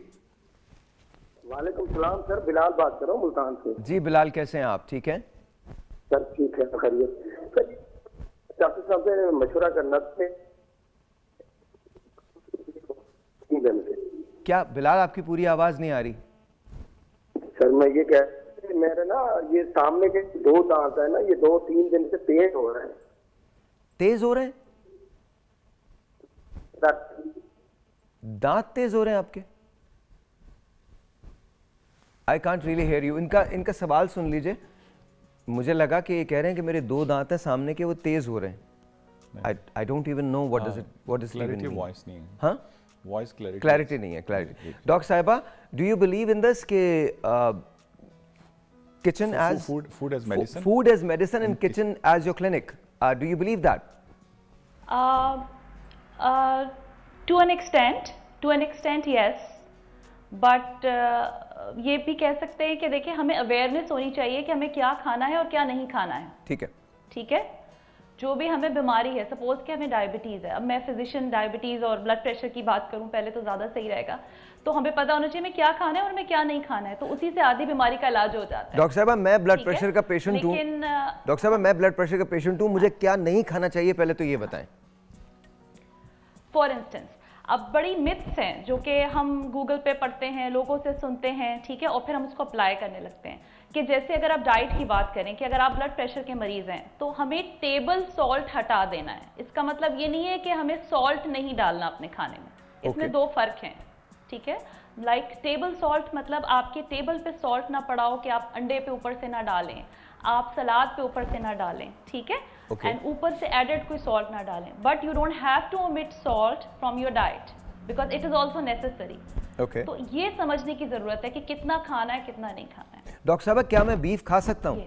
वालेकुम सलाम सर, बिलाल बात कर रहा हूँ मुल्तान से। जी बिलाल, कैसे हैं आप? ठीक हैं सर? ठीक है, खैरियत। डॉक्टर साहब से मशवरा करना था। क्या बिलाल, आपकी पूरी आवाज नहीं आ रही। सर मैं ये कह, मेरे ना ये सामने के 2 दांत है ना, ये 2-3 दिन से तेज हो रहे हैं। तेज हो रहे हैं? सर दांत तेज हो रहे हैं आपके? I can't really hear you. इनका सवाल सुन लीजिए। मुझे लगा कि ये कह रहे हैं कि मेरे 2 दांत हैं सामने के, वो तेज हो रहे हैं। I don't even know what is clarity voice नहीं है। हाँ, वॉइस क्लैरिटी नहीं है, क्लैरिटी। डॉक्टर साहिबा, do you believe in this के kitchen as food as medicine, food as medicine and kitchen as your clinic? Do you believe that? To an extent yes, but ये भी कह सकते हैं कि देखिए हमें अवेयरनेस होनी चाहिए कि हमें क्या खाना है और क्या नहीं खाना है। ठीक है, ठीक है, जो भी हमें बीमारी है, सपोज कि हमें डायबिटीज़ है, अब मैं फिजिशियन डायबिटीज़ और ब्लड प्रेशर की बात करूं पहले तो ज़्यादा सही रहेगा, तो हमें पता होना चाहिए हमें क्या खाना है और हमें क्या नहीं खाना है, तो उसी से आधी बीमारी का इलाज हो जाता है। डॉक्टर साहब मैं ब्लड प्रेशर का पेशेंट हूं, डॉक्टर साहब मैं ब्लड प्रेशर का पेशेंट हूं, मुझे क्या नहीं खाना चाहिए पहले तो ये बताएं। फॉर इंस्टेंस, अब बड़ी मिथ्स हैं जो कि हम गूगल पे पढ़ते हैं, लोगों से सुनते हैं, ठीक है, और फिर हम उसको अप्लाई करने लगते हैं कि जैसे अगर आप डाइट की बात करें कि अगर आप ब्लड प्रेशर के मरीज हैं तो हमें टेबल सॉल्ट हटा देना है। इसका मतलब ये नहीं है कि हमें सॉल्ट नहीं डालना अपने खाने में, इसमें 2 फर्क हैं, ठीक है। लाइक टेबल सॉल्ट मतलब आपके टेबल पे सॉल्ट ना पड़ा हो कि आप अंडे पे ऊपर से ना डालें, आप सलाद पे ऊपर से ना डालें, ठीक है, एंड ऊपर से एडेड कोई सॉल्ट ना डालें, but you don't have to omit salt from your diet because it is also necessary. तो ये समझने की जरूरत है कि कितना खाना है कितना नहीं खाना है। डॉक्टर साहब क्या मैं बीफ खा सकता हूँ?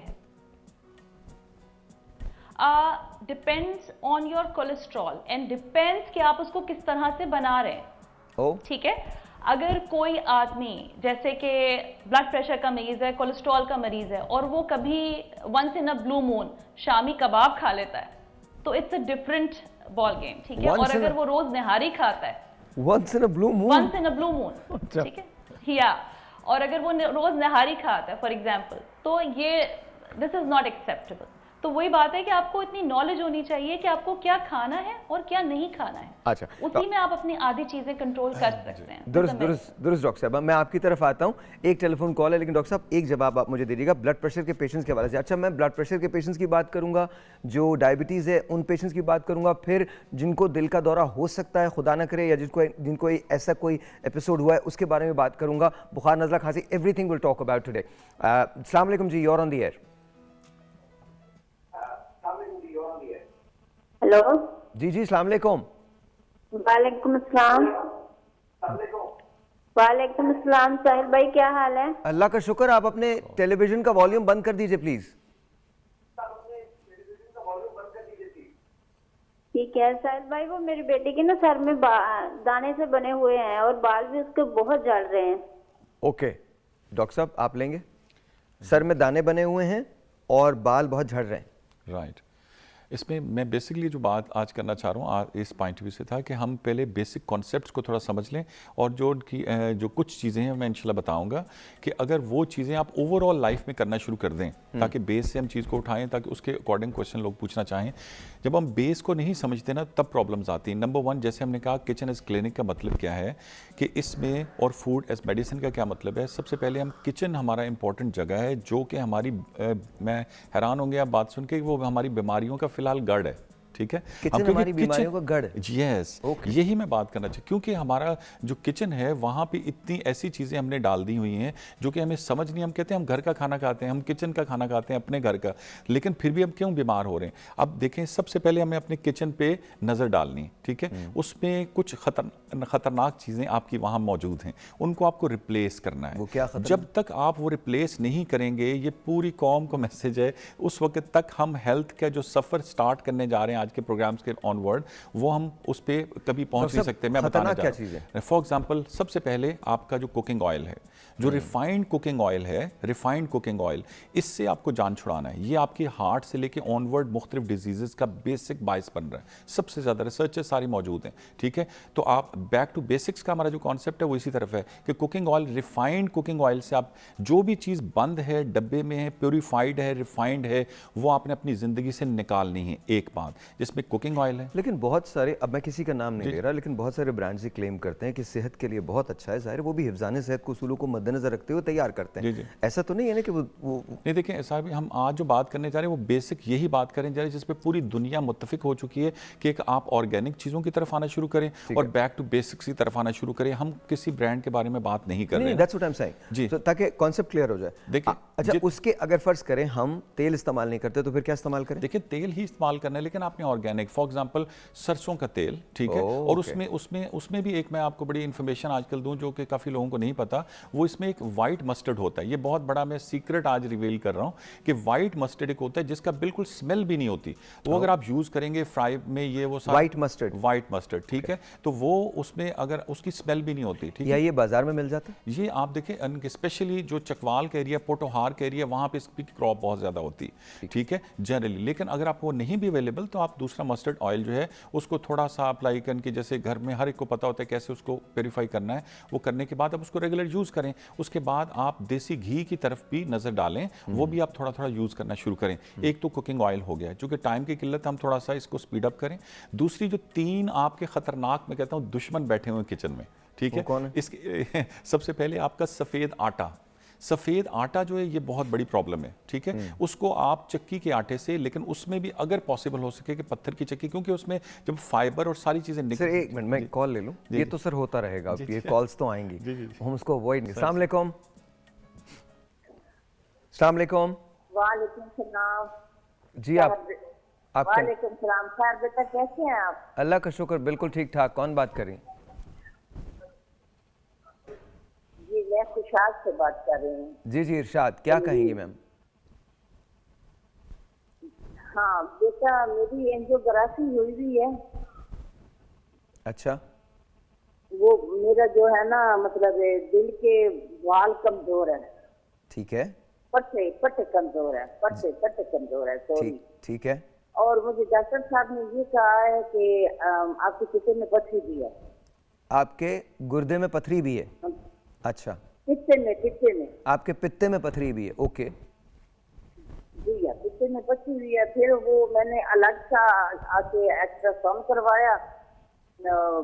Depends on your cholesterol and depends कि आप उसको किस तरह से बना रहे हैं, ठीक है। अगर कोई आदमी जैसे कि ब्लड प्रेशर का मरीज है, कोलेस्ट्रॉल का मरीज है और वो कभी once in a blue moon shami kebab खा लेता है तो it's a different ball game, ठीक है। और अगर वो रोज निहारी खाता है once in a blue moon, ठीक है, या और अगर वो रोज निहारी खाता है फॉर एग्जाम्पल, तो ये दिस इज नॉट एक्सेप्टेबल। तो वही बात है कि आपको इतनी नॉलेज होनी चाहिए कि आपको क्या खाना है और क्या नहीं खाना है। अच्छा, उसी में आप अपनी आधी चीजें कंट्रोल कर सकते हैं। दुरुस्त डॉक्टर साहब, मैं आपकी तरफ आता हूं। एक टेलीफोन कॉल है, लेकिन डॉक्टर साहब एक जवाब आप मुझे दे दीजिएगा ब्लड प्रेशर के पेशेंट्स के हवाले से। अच्छा, मैं ब्लड प्रेशर के पेशेंट्स की बात करूंगा, जो डायबिटीज़ है उन पेशेंट्स की बात करूंगा, फिर जिनको दिल का दौरा हो सकता है खुदा ना करे, या जिनको ऐसा कोई एपिसोड हुआ है उसके बारे में बात करूंगा, बुखार, नज़ला, खांसी, everything will talk about today. अस्सलाम वालेकुम जी, you are on the air. Hello जी, अस्सलाम वालेकुम। वालेकुम अस्सलाम। वालेकुम अस्सलाम। साहिल भाई क्या हाल है? अल्लाह का शुक्र। आप अपने टेलीविजन का वॉल्यूम बंद कर दीजिए प्लीज। ठीक है साहिल भाई, वो मेरी बेटी के ना सर में दाने से बने हुए हैं और बाल भी उसके बहुत झड़ रहे हैं। ओके डॉक्टर साहब आप लेंगे? सर में दाने बने हुए हैं और बाल बहुत झड़ रहे हैं। राइट। इसमें मैं बेसिकली जो बात आज करना चाह रहा हूँ इस पॉइंट व्यू से था कि हम पहले बेसिक कॉन्सेप्ट्स को थोड़ा समझ लें, और जो कुछ चीज़ें हैं मैं इंशाल्लाह बताऊंगा कि अगर वो चीज़ें आप ओवरऑल लाइफ में करना शुरू कर दें, ताकि बेस से हम चीज़ को उठाएं, ताकि उसके अकॉर्डिंग क्वेश्चन लोग पूछना चाहें। जब हम बेस को नहीं समझते ना, तब प्रॉब्लम्स आती हैं। नंबर 1, जैसे हमने कहा किचन एज क्लिनिक का मतलब क्या है, कि इसमें और फूड एज मेडिसिन का क्या मतलब है। सबसे पहले हम किचन हमारा इंपॉर्टेंट जगह है, जो कि हमारी मैं हैरान होंगे आप बात सुन के, वो हमारी बीमारियों का फिलहाल गढ़ है, ठीक है। किचन हमारी बीमारियों का गढ़। यस, यही मैं बात करना चाहिए, क्योंकि हमारा जो किचन है वहाँ पे इतनी ऐसी चीज़ें हमने डाल दी हुई हैं जो कि हमें समझ नहीं। हम कहते हैं हम घर का खाना खाते हैं, हम किचन का खाना खाते हैं अपने घर का, लेकिन फिर भी हम क्यों बीमार हो रहे हैं। अब देखें, सबसे पहले हमें अपने किचन पे नज़र डालनी, ठीक है। उसमें कुछ खतरनाक चीज़ें आपकी वहाँ मौजूद हैं, उनको आपको रिप्लेस करना है। वो क्या जब तक आप वो रिप्लेस नहीं करेंगे, ये पूरी कौम को मैसेज है, उस वक्त तक हम हेल्थ का जो सफ़र स्टार्ट करने जा रहे हैं आज के प्रोग्राम्स के ऑनवर्ड, वो हम उस पर कभी पहुंच नहीं सकते। मैं बताना क्या चीज़ है? फॉर एग्जाम्पल, सबसे पहले आपका जो कुकिंग ऑयल है, जो रिफाइंड कुकिंग ऑयल है, रिफाइंड कुकिंग ऑयल, इससे आपको जान छुड़ाना है। ये आपकी हार्ट से लेके ऑनवर्ड मुख्तलिफ डिजीजेस का बेसिक बायस बन रहा है। सबसे ज़्यादा रिसर्चेस सारी मौजूद हैं, ठीक है। तो आप बैक टू बेसिक्स का हमारा जो कॉन्सेप्ट है वो इसी तरफ है कि cooking oil, refined cooking oil से आप जो भी चीज़ बंद है, डब्बे में है, प्योरीफाइड है, रिफाइंड है, वो आपने अपनी ज़िंदगी से निकालनी है। एक बात, जिसमें कुकिंग ऑयल है। लेकिन बहुत सारे, अब मैं किसी का नाम नहीं ले रहा, लेकिन बहुत सारे ब्रांड्स ही क्लेम करते हैं कि सेहत के लिए बहुत अच्छा है। ज़ाहिर वो भी हिफ्ज़ान सेहत को उसूलों को मद्देनजर रखते हुए तैयार करते हैं। जी। ऐसा तो नहीं है ना कि वो नहीं, देखें साहब, हम आज जो बात करने जा रहे हैं वो बेसिक यही बात करें जा रहे हैं जिस पे पूरी दुनिया मुत्तफिक हो चुकी है कि एक आप ऑर्गेनिक चीज़ों की तरफ आना शुरू करें और बैक टू बेसिक्स की तरफ आना शुरू करें। हम किसी ब्रांड के बारे में बात नहीं कर रहे हैं। That's what I am saying जी, तो ताकि कॉन्सेप्ट क्लियर हो जाए। देखिए, अच्छा, उसके अगर फर्ज करें हम तेल इस्तेमाल नहीं करते तो फिर क्या इस्तेमाल करें? देखिए, तेल ही इस्तेमाल करना है, लेकिन आपने ऑर्गेनिक, फॉर एग्जांपल सरसों का तेल, ठीक है। और उसमें भी एक मैं आपको बड़ी इन्फॉर्मेशन आजकल दूं जो कि काफ़ी लोगों को नहीं पता, वो इसमें एक वाइट मस्टर्ड होता है। ये बहुत बड़ा मैं सीक्रेट आज रिवील कर रहा हूँ कि वाइट मस्टर्ड एक होता है जिसका बिल्कुल स्मेल भी नहीं होती। वो अगर आप यूज़ करेंगे फ्राई में, ये वो वाइट मस्टर्ड, ठीक है, तो वो उसमें अगर उसकी स्मेल भी नहीं होती, ठीक है। ये बाजार में मिल जाता है? ये आप देखें, स्पेशली जो चकवाल का एरिया, पोटोहार का एरिया, वहाँ पे इसकी क्रॉप बहुत ज़्यादा होती है, ठीक है, जनरली। लेकिन अगर आपको नहीं भी अवेलेबल, तो आप दूसरा मस्टर्ड ऑयल जो है उसको थोड़ा सा अप्लाई करके, जैसे घर में हर एक को पता होता है कैसे उसको प्योरीफाई करना है, वो करने के बाद आप उसको रेगुलर यूज़ करें। उसके बाद आप देसी घी की तरफ भी नज़र डालें, वो भी आप थोड़ा थोड़ा यूज़ करना शुरू करें। एक तो कुकिंग ऑयल हो गया, चूँकि टाइम की किल्लत हम थोड़ा सा इसको स्पीड अप करें। दूसरी जो 3 आपके खतरनाक, मैं कहता हूँ, दुश्मन बैठे हुए किचन में, ठीक है, कौन है? इसके सबसे पहले आपका सफ़ेद आटा। सफ़ेद आटा जो है ये बहुत बड़ी प्रॉब्लम है, ठीक है। उसको आप चक्की के आटे से, लेकिन उसमें भी अगर पॉसिबल हो सके कि पत्थर की चक्की, क्योंकि उसमें जब फाइबर और सारी चीज़ें सर, एक मिनट मैं कॉल ले लूँ। ये तो सर होता रहेगा, ये कॉल्स तो आएंगी, हम उसको अवॉइड नहीं। अस्सलाम वालेकुम। अस्सलाम वालेकुम। वालेकुम सलाम जी, आप वालेकुम सलाम सर, बेटा कैसे हैं आप? अल्लाह का शुक्र, बिल्कुल ठीक ठाक। कौन बात कर रही हैं? जी, मैं खुशहाल से बात कर रही हूँ। जी, इरशाद, क्या कहेंगी मैम? हाँ बेटा, मेरी एंजियोग्राफी हुई है। अच्छा। वो मेरा जो है ना, मतलब दिल के वाल कमजोर है। ठीक है। पट्टे कमजोर है, पट्टे कमजोर है, सॉरी। ठीक है। और मुझे डॉक्टर साहब ने ये कहा है कि आपके पित्ते में पथरी भी है। आपके गुर्दे में पथरी भी है? अच्छा, पित्ते में आपके पित्ते में पथरी भी है, ओके। जी या पित्ते में पथरी हुई है। फिर वो मैंने अलग सा आके अल्ट्रासाउंड करवाया,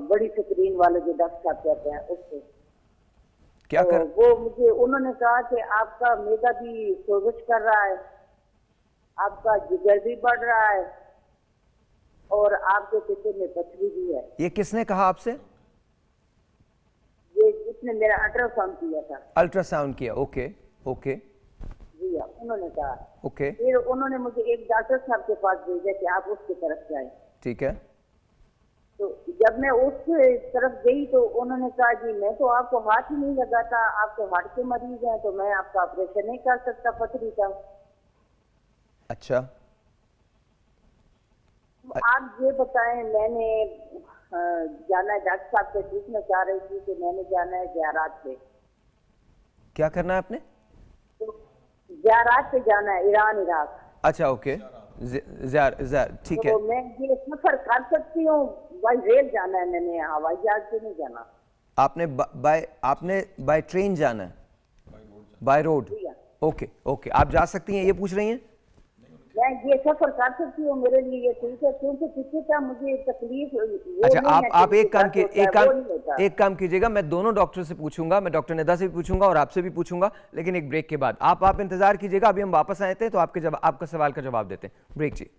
बड़ी स्क्रीन वाले जो डॉक्टर साहब कहते हैं उससे। क्या तो वो मुझे उन्होंने कहा कि आपका मैदा भी सोजिश कर रहा है, आपका जिगर भी बढ़ रहा है और आपके पित्ते में पथरी भी है। ये किसने कहा आपसे? ये जिसने मेरा अल्ट्रासाउंड किया था। अल्ट्रासाउंड किया, ओके। जी हाँ, उन्होंने कहा। ओके। फिर उन्होंने मुझे एक डॉक्टर साहब के पास भेजा कि आप उसकी तरफ जाएं। ठीक है। तो जब मैं उस तरफ गई तो उन्होंने कहा जी मैं तो आपको हाथ ही नहीं लगाता, आपके हार्ट के मरीज हैं, तो मैं आपका ऑपरेशन नहीं कर सकता पथरी का। अच्छा, आप ये बताएं, मैंने जाना है, डॉक्टर साहब से पूछना चाह रही थी कि मैंने जाना है ज़ियारत पे। क्या करना है आपने? तो ज़ियारत पे जाना है, ईरान इराक। अच्छा, ओके ठीक है। तो मैं ये सफर कर सकती हूँ? बाई रेल जाना है मैंने, हवाई जहाज से नहीं जाना। आपने बाय ट्रेन जाना है, बाय रोड? ओके ओके, आप जा सकती हैं, ये पूछ रही हैं? मैं ये सफर कर सकती हूँ, मेरे लिए ये ठीक है, क्योंकि किसी का मुझे तकलीफ अच्छा, आप एक काम कीजिएगा, मैं दोनों डॉक्टर से पूछूंगा, मैं डॉक्टर निदा से भी पूछूंगा और आपसे भी पूछूंगा, लेकिन एक ब्रेक के बाद। आप इंतजार कीजिएगा, अभी हम वापस आए थे तो आपका सवाल का जवाब देते हैं। ब्रेक जी।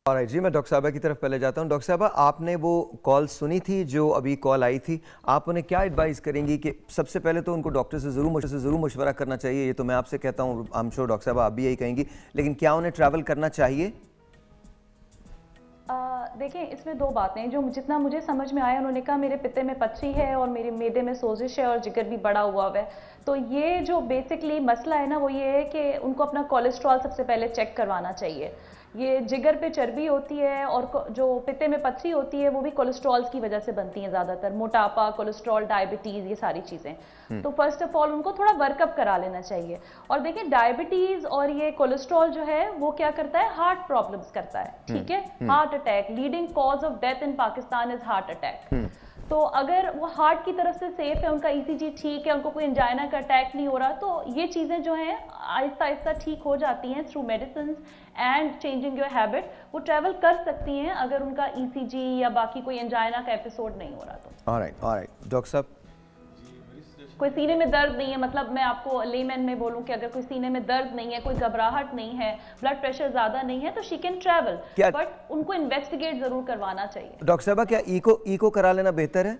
ऑलराइट जी, मैं डॉक्टर साहबा की तरफ पहले जाता हूं। डॉक्टर साहबा, आपने वो कॉल सुनी थी जो अभी कॉल आई थी, आप उन्हें क्या एडवाइस करेंगी? कि सबसे पहले तो उनको डॉक्टर से ज़रूर मशवरा करना चाहिए, ये तो मैं आपसे कहता हूं, आई एम श्योर डॉक्टर साहबा आप भी यही कहेंगी, लेकिन क्या उन्हें ट्रैवल करना चाहिए? देखिए, इसमें दो बातें जो जितना मुझे समझ में आया, उन्होंने कहा मेरे पित्ते में पथरी है और मेरे मैदे में सोजिश है और जिगर भी बड़ा हुआ है। तो ये जो बेसिकली मसला है ना, वो ये है कि उनको अपना कोलेस्ट्रॉल सबसे पहले चेक करवाना चाहिए। ये जिगर पे चर्बी होती है और जो पित्ते में पथरी होती है वो भी कोलेस्ट्रॉल की वजह से बनती है, ज़्यादातर मोटापा, कोलेस्ट्रॉल, डायबिटीज़, ये सारी चीज़ें। तो फर्स्ट ऑफ ऑल उनको थोड़ा वर्कअप करा लेना चाहिए। और देखिए, डायबिटीज़ और ये कोलेस्ट्रॉल जो है वो क्या करता है, हार्ट प्रॉब्लम्स करता है, ठीक है, heart attack. Leading cause of death in Pakistan is heart attack. तो अगर वो हार्ट की तरफ से सेफ है, उनका ईसीजी ठीक है, उनको कोई एंजाइना का अटैक नहीं हो रहा, तो ये चीज़ें जो हैं आहिस्ता आहिस्ता ठीक हो जाती हैं through medicine and changing your habit. वो ट्रैवल कर सकती हैं अगर उनका ईसीजी या बाकी कोई एंजाइना का एपिसोड नहीं हो रहा तो। ऑलराइट डॉक्टर साहब, कोई सीने में दर्द नहीं है, मतलब मैं आपको लेमन में बोलूं कि अगर कोई सीने में दर्द नहीं है, कोई घबराहट नहीं है, ब्लड प्रेशर ज्यादा नहीं है, तो शी कैन ट्रैवल, बट उनको इन्वेस्टिगेट जरूर करवाना चाहिए। डॉक्टर साहबा, क्या इको करा लेना बेहतर है?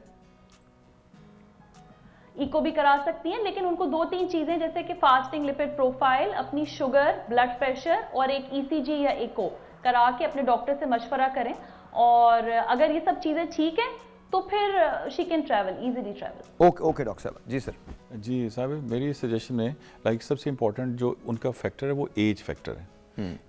इको भी करा सकती हैं, लेकिन उनको 2-3 चीजें जैसे कि फास्टिंग लिपिड प्रोफाइल, अपनी शुगर, ब्लड प्रेशर और एक ईसीजी या इको करा के अपने डॉक्टर से मशवरा करें। और अगर ये सब चीजें ठीक है तो फिर she can travel, easily travel. Okay doctor साहब। जी सर। जी साहब, मेरी सजेशन में सबसे इम्पोर्टेंट जो उनका फैक्टर है वो एज फैक्टर है।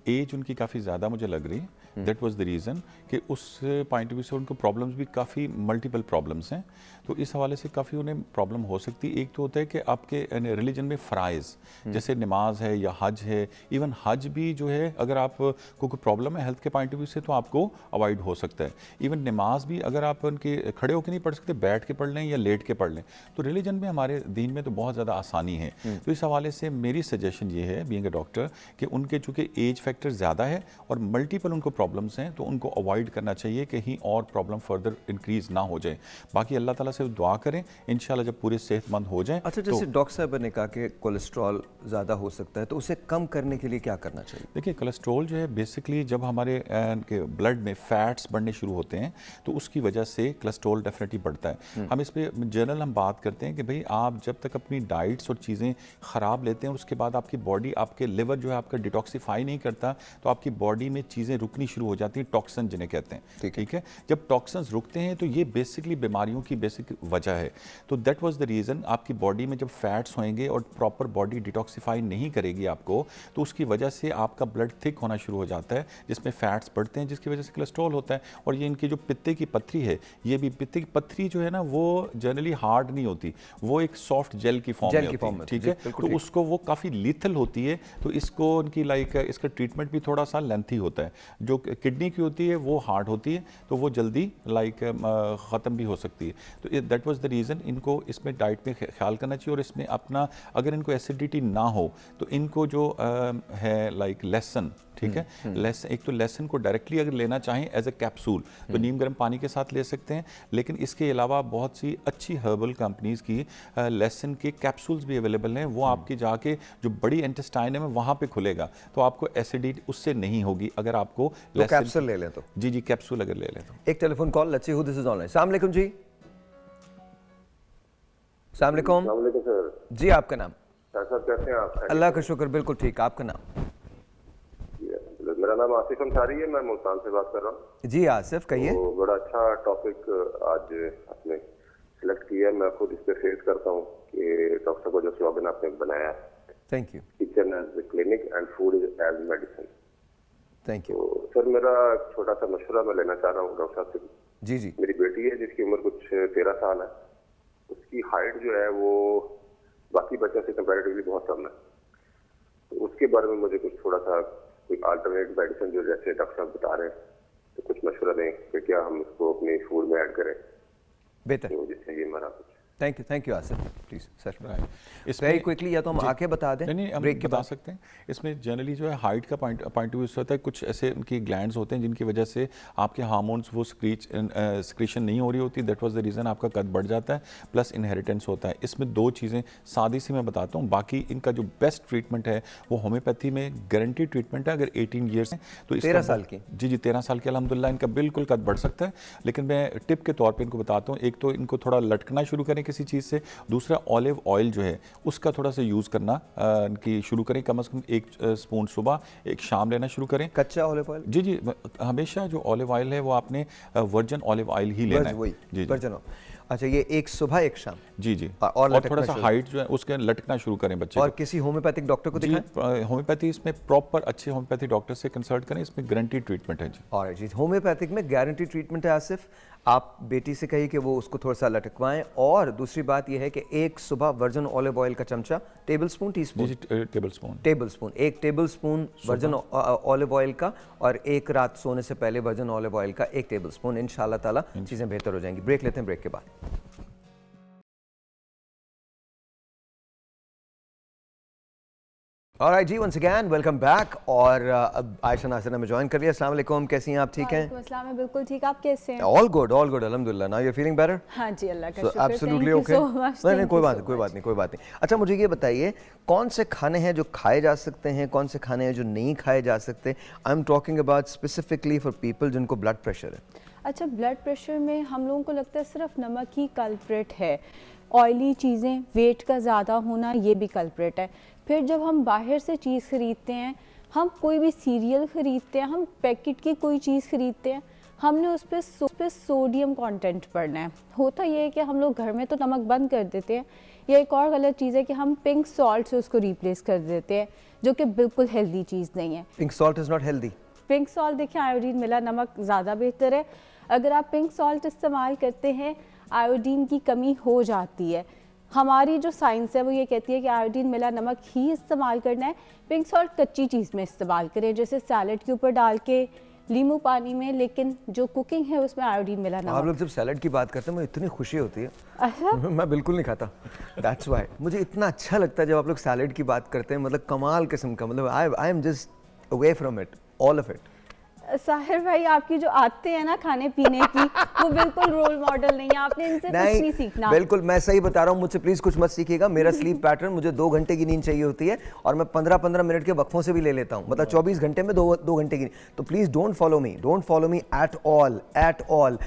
एज उनकी काफ़ी ज़्यादा मुझे लग रही है। दैट वाज द रीज़न कि उस पॉइंट ऑफ व्यू से उनको प्रॉब्लम्स भी काफ़ी मल्टीपल प्रॉब्लम्स हैं, तो इस हवाले से काफ़ी उन्हें प्रॉब्लम हो सकती है। एक तो होता है कि आपके रिलीजन में फ़राइज़ जैसे नमाज है या हज है, इवन हज भी जो है अगर आपको कोई प्रॉब्लम है हेल्थ के पॉइंट ऑफ व्यू से तो आपको अवॉइड हो सकता है। इवन नमाज भी अगर आप उनके खड़े होकर नहीं पढ़ सकते, बैठ के पढ़ लें या लेट के पढ़ लें, तो रिलीजन में हमारे दीन में तो बहुत ज़्यादा आसानी है। तो इस हवाले से मेरी सजेशन ये है बीइंग अ डॉक्टर कि उनके चूँकि एज फैक्टर ज़्यादा है और मल्टीपल उनको प्रॉब्लम्स हैं, तो उनको अवॉइड करना चाहिए कहीं और प्रॉब्लम फर्दर इंक्रीज ना हो जाए। बाकी अल्लाह ताला से दुआ करें, इंशाल्लाह जब पूरे सेहतमंद हो जाएं। अच्छा, जैसे डॉक्टर साहब ने कहा कि कोलेस्ट्रॉल ज़्यादा हो सकता है, तो उसे कम करने के लिए क्या करना चाहिए? देखिए, कोलेस्ट्रॉल जो है बेसिकली जब हमारे ब्लड में फैट्स बढ़ने शुरू होते हैं तो उसकी वजह से कोलेस्ट्रॉल डेफिनेटली बढ़ता है। हम इस पर जनरल हम बात करते हैं कि भाई आप जब तक अपनी डाइट्स और चीज़ें ख़राब लेते हैं और उसके बाद आपकी बॉडी, आपके लिवर जो है आपका डिटॉक्सीफाई नहीं करता, तो आपकी बॉडी में चीज़ें रुकनी शुरू हो जाती हैं, टॉक्सिन जिन्हें कहते हैं। ठीक है, जब टॉक्सिन्स रुकते हैं तो ये बेसिकली बीमारियों की बेसिक वजह है। तो दैट वाज द रीज़न, आपकी बॉडी में जब फैट्स होंगे और प्रॉपर बॉडी डिटॉक्सीफाई नहीं करेगी आपको, तो उसकी वजह से आपका ब्लड थिक होना शुरू हो जाता है, जिसमें फैट्स बढ़ते हैं, जिसकी वजह से कोलेस्ट्रॉल होता है। और ये इनकी जो पित्ते की पथरी है, ये भी पित्ते की पथरी जो है ना, वो जनरली हार्ड नहीं होती, वो एक सॉफ्ट जेल की फॉर्म में होती है। ठीक है, तो उसको वो काफ़ी लीथल होती है, तो इसको उनकी इसका ट्रीटमेंट भी थोड़ा सा लेंथी होता है। जो किडनी की होती है वो हार्ड होती है, तो वो जल्दी ख़त्म भी हो सकती है। तो दैट वाज द रीज़न, इनको इसमें डाइट में ख्याल करना चाहिए। और इसमें अपना, अगर इनको एसिडिटी ना हो तो इनको जो है लहसुन, ठीक है, लहसुन, एक तो लहसुन को डायरेक्टली अगर लेना चाहें एज ए कैप्सूल तो नीम गर्म पानी के साथ ले सकते हैं, लेकिन इसके अलावा बहुत सी अच्छी हर्बल कंपनीज़ की लहसुन के कैप्सूल्स भी अवेलेबल हैं। वो आपकी जाके जो बड़ी इंटेस्टाइन है वहाँ पे खुलेगा, तो आपको एसिडिटी उससे नहीं होगी अगर आपको कैप्सूल ले लें तो। जी, कैप्सूल अगर ले लें तो। एक telephone call, let's see who this is online. अस्सलाम वालेकुम जी। अस्सलाम वालेकुम सर। जी, आपका नाम? साहब कैसे हैं आप? अल्लाह का शुक्र, बिल्कुल ठीक। आपका नाम? मेरा नाम आसिफ अंसारी है, मैं मुल्तान से बात कर रहा हूँ। जी आसिफ, कहिए। तो बड़ा अच्छा टॉपिक आज आपने सिलेक्ट किया है। मैं खुद इस पे फेस करता हूँ कि डॉक्टर को जो स्लोगन आपने बनाया है, thank you. Kitchen as clinic and food is as medicine. Thank you. तो सर, मेरा छोटा सा मशवरा मैं लेना चाह रहा हूँ डॉक्टर साहब से। जी। मेरी बेटी है जिसकी उम्र कुछ 13 साल है। उसकी हाइट जो है वो बाकी बच्चों से कंपैरेटिवली बहुत कम है। तो उसके बारे में मुझे कुछ थोड़ा सा कोई अल्टरनेट मेडिसिन जो जैसे डॉक्टर साहब बता रहे हैं, तो कुछ मशवरा दें कि क्या हम इसको अपने फूड में ऐड करें बेहतर, तो जिससे ये हमारा कुछ। Thank you Asif, please sir इसमें वेरी क्विकली, या तो हम आके बता दें नहीं हम ब्रेक के बता बाद। सकते हैं। इसमें जनरली जो है हाइट का पॉइंट ऑफ व्यू होता है, कुछ ऐसे उनकी ग्लैंड्स होते हैं जिनकी वजह से आपके हार्मोन्स वो स्क्रीशन नहीं हो रही होती, दैट वाज द रीज़न आपका कद बढ़ जाता है, प्लस इनहेरिटेंस होता है। इसमें दो चीज़ें सादी सी मैं बताता हूँ, बाकी इनका जो बेस्ट ट्रीटमेंट है वो होम्योपैथी में गारंटीड ट्रीटमेंट है। अगर 18 ईयर्स है तो 13 साल की, जी 13 साल की अल्हम्दुलिल्लाह इनका बिल्कुल कद बढ़ सकता है। लेकिन मैं टिप के तौर पे इनको बताता हूँ, एक तो इनको थोड़ा लटकना शुरू करें किसी चीज़ से, दूसरा ऑलिव ऑयल जो है उसका थोड़ा सा यूज़ करना की शुरू करें, कम से कम 1 स्पून सुबह 1 शाम लेना शुरू करें। कच्चा ऑलिव ऑयल, जी हमेशा जो ऑलिव ऑयल है वो आपने वर्जिन ऑलिव ऑयल ही लेना है। वही जी वर्जिन। अच्छा, ये एक सुबह एक शाम, जी और थोड़ा सा हाइट जो है उसके लटकना शुरू करें बच्चे और को। किसी होम्योपैथिक डॉक्टर को दिखाएं। होम्योपैथी इसमें प्रॉपर अच्छे होम्योपैथी डॉक्टर से कंसल्ट करें, इसमें गारंटी ट्रीटमेंट है जी। और जी होम्योपैथिक में गारंटी ट्रीटमेंट है आसिफ। आप बेटी से कहिए कि वो उसको थोड़ा सा लटकवाएं। और दूसरी बात यह है कि एक सुबह वर्जिन ऑलिव ऑयल का चमचा, tablespoon, teaspoon, tablespoon, एक tablespoon virgin olive oil का, और एक रात सोने से पहले वर्जिन ऑलिव ऑयल का 1 टेबल स्पून। इंशाल्लाह ताला चीज़ें बेहतर हो जाएंगी। ब्रेक लेते हैं, ब्रेक के बाद। ऑलराइट जी, वंस अगेन वेलकम बैक। और अब आयशा नासिर ने ज्वाइन कर लिया। अस्सलाम वालेकुम, कैसी हैं आप? ठीक हैं? अस्सलाम, मैं बिल्कुल ठीक, आप कैसे हैं? ऑल गुड अल्हम्दुलिल्लाह। Now you are feeling better? हाँ जी, अल्लाह का So, शुक्र। absolutely Thank you okay? so much, नहीं thank कोई you बात so नहीं, much. कोई बात नहीं। अच्छा, मुझे ये बताइए, कौन से खाने हैं जो खाए जा सकते हैं, कौन से खाने हैं जो नहीं खाए जा सकते? I am talking about specifically for people जिनको ब्लड प्रेशर है। अच्छा, ब्लड प्रेशर में हम लोगों को लगता है सिर्फ नमक ही कल्प्रिट है। ऑयली चीज़ें, वेट का ज़्यादा होना, ये भी कल्प्रिट है। फिर जब हम बाहर से चीज़ ख़रीदते हैं, हम कोई भी सीरियल ख़रीदते हैं, हम पैकेट की कोई चीज़ ख़रीदते हैं, हमने उस पर सोडियम कंटेंट पढ़ना है। होता ये है कि हम लोग घर में तो नमक बंद कर देते हैं, या एक और गलत चीज़ है कि हम पिंक सॉल्ट से उसको रिप्लेस कर देते हैं, जो कि बिल्कुल हेल्दी चीज़ नहीं है। Pink salt is not healthy. Pink salt देखिए, आयोडीन मिला नमक ज़्यादा बेहतर है। अगर आप पिंक सॉल्ट इस्तेमाल करते हैं, आयोडीन की कमी हो जाती है। हमारी जो साइंस है वो ये कहती है कि आयोडीन मिला नमक ही इस्तेमाल करना है। पिंक सॉल्ट कच्ची चीज़ में इस्तेमाल करें, जैसे सैलड के ऊपर डाल के, नींबू पानी में, लेकिन जो कुकिंग है उसमें आयोडीन मिला नमक। आप लोग जब सैलड की बात करते हैं मुझे इतनी खुशी होती है। अच्छा, मैं बिल्कुल नहीं खाता, दैट्स वाई मुझे इतना अच्छा लगता है जब आप लोग सैलड की बात करते हैं। मतलब कमाल किस्म का, मतलब I am just away from it, all of it. Sahir भाई, आपकी जो आदतें हैं ना खाने पीने की, वो बिल्कुल रोल मॉडल नहीं है। आपने इनसे कुछ नहीं सीखना। बिल्कुल, मैं सही बता रहा हूँ, मुझसे प्लीज कुछ मत सीखिएगा। मेरा स्लीप पैटर्न, मुझे 2 घंटे की नींद चाहिए होती है, और मैं 15-15 मिनट के वक्फों से भी ले लेता हूँ। मतलब 24 घंटे में 2 घंटे की। तो please don't follow me at all.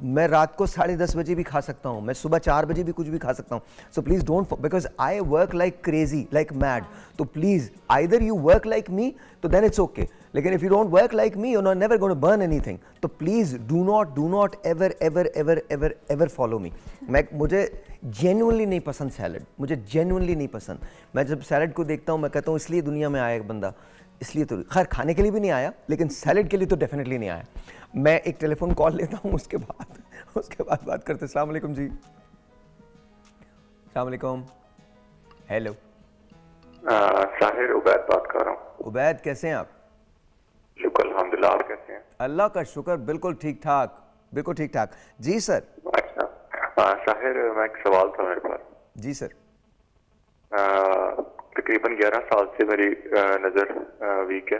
मैं रात को 10:30 बजे भी खा सकता हूँ, मैं सुबह 4 बजे भी कुछ भी खा सकता हूँ। So please don't, because I work like crazy, like mad. तो please either you work like me, तो देन इट्स ओके। लेकिन if you don't work like me, you are never going to burn anything. तो please do not ever follow me. मुझे genuinely नहीं पसंद salad, मुझे genuinely नहीं पसंद। मैं जब सैलड को देखता हूँ मैं कहता हूँ इसलिए दुनिया में आया एक बंदा, इसलिए तो खैर खाने के लिए भी नहीं आया, लेकिन सैलड के लिए तो डेफिनेटली नहीं आया। मैं एक टेलीफोन कॉल लेता हूँ, उसके बाद बात करते हैं। अस्सलाम वालेकुम जी। अस्सलाम वालेकुम। हेलो साहिर, उबैद बात कर रहा हूँ। उबैद, कैसे हैं आप? शुक्र अल्हम्दुलिल्लाह, आप कैसे हैं? अल्लाह का शुक्र, बिल्कुल ठीक ठाक जी सर। अच्छा साहिर, मैं एक सवाल था मेरे पास। जी सर। तकरीबन 11 साल से मेरी नज़र वीक है,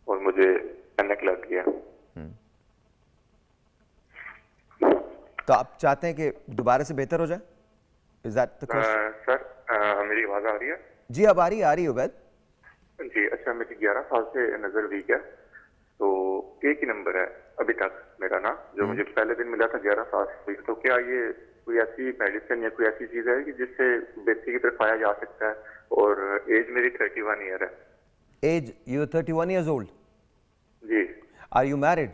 और मुझे ऐनक लग गया। तो आप चाहते हैं कि दोबारा से बेहतर हो जाए? Is that the question? Sir मेरी आवाज़ आ रही है? जी अब आ रही है उबैद जी। अच्छा, मेरी 11 साल से नज़र वीक है, तो एक ही नंबर है अभी तक मेरा ना, जो मुझे पहले दिन मिला था 11 साल से। तो क्या ये कोई ऐसी मेडिसिन या कोई ऐसी चीज़ है कि जिससे बेहतरी की तरफ आया जा सकता है? और एज मेरी 31 ईयर है। As you 31 years old? जी। Are you married?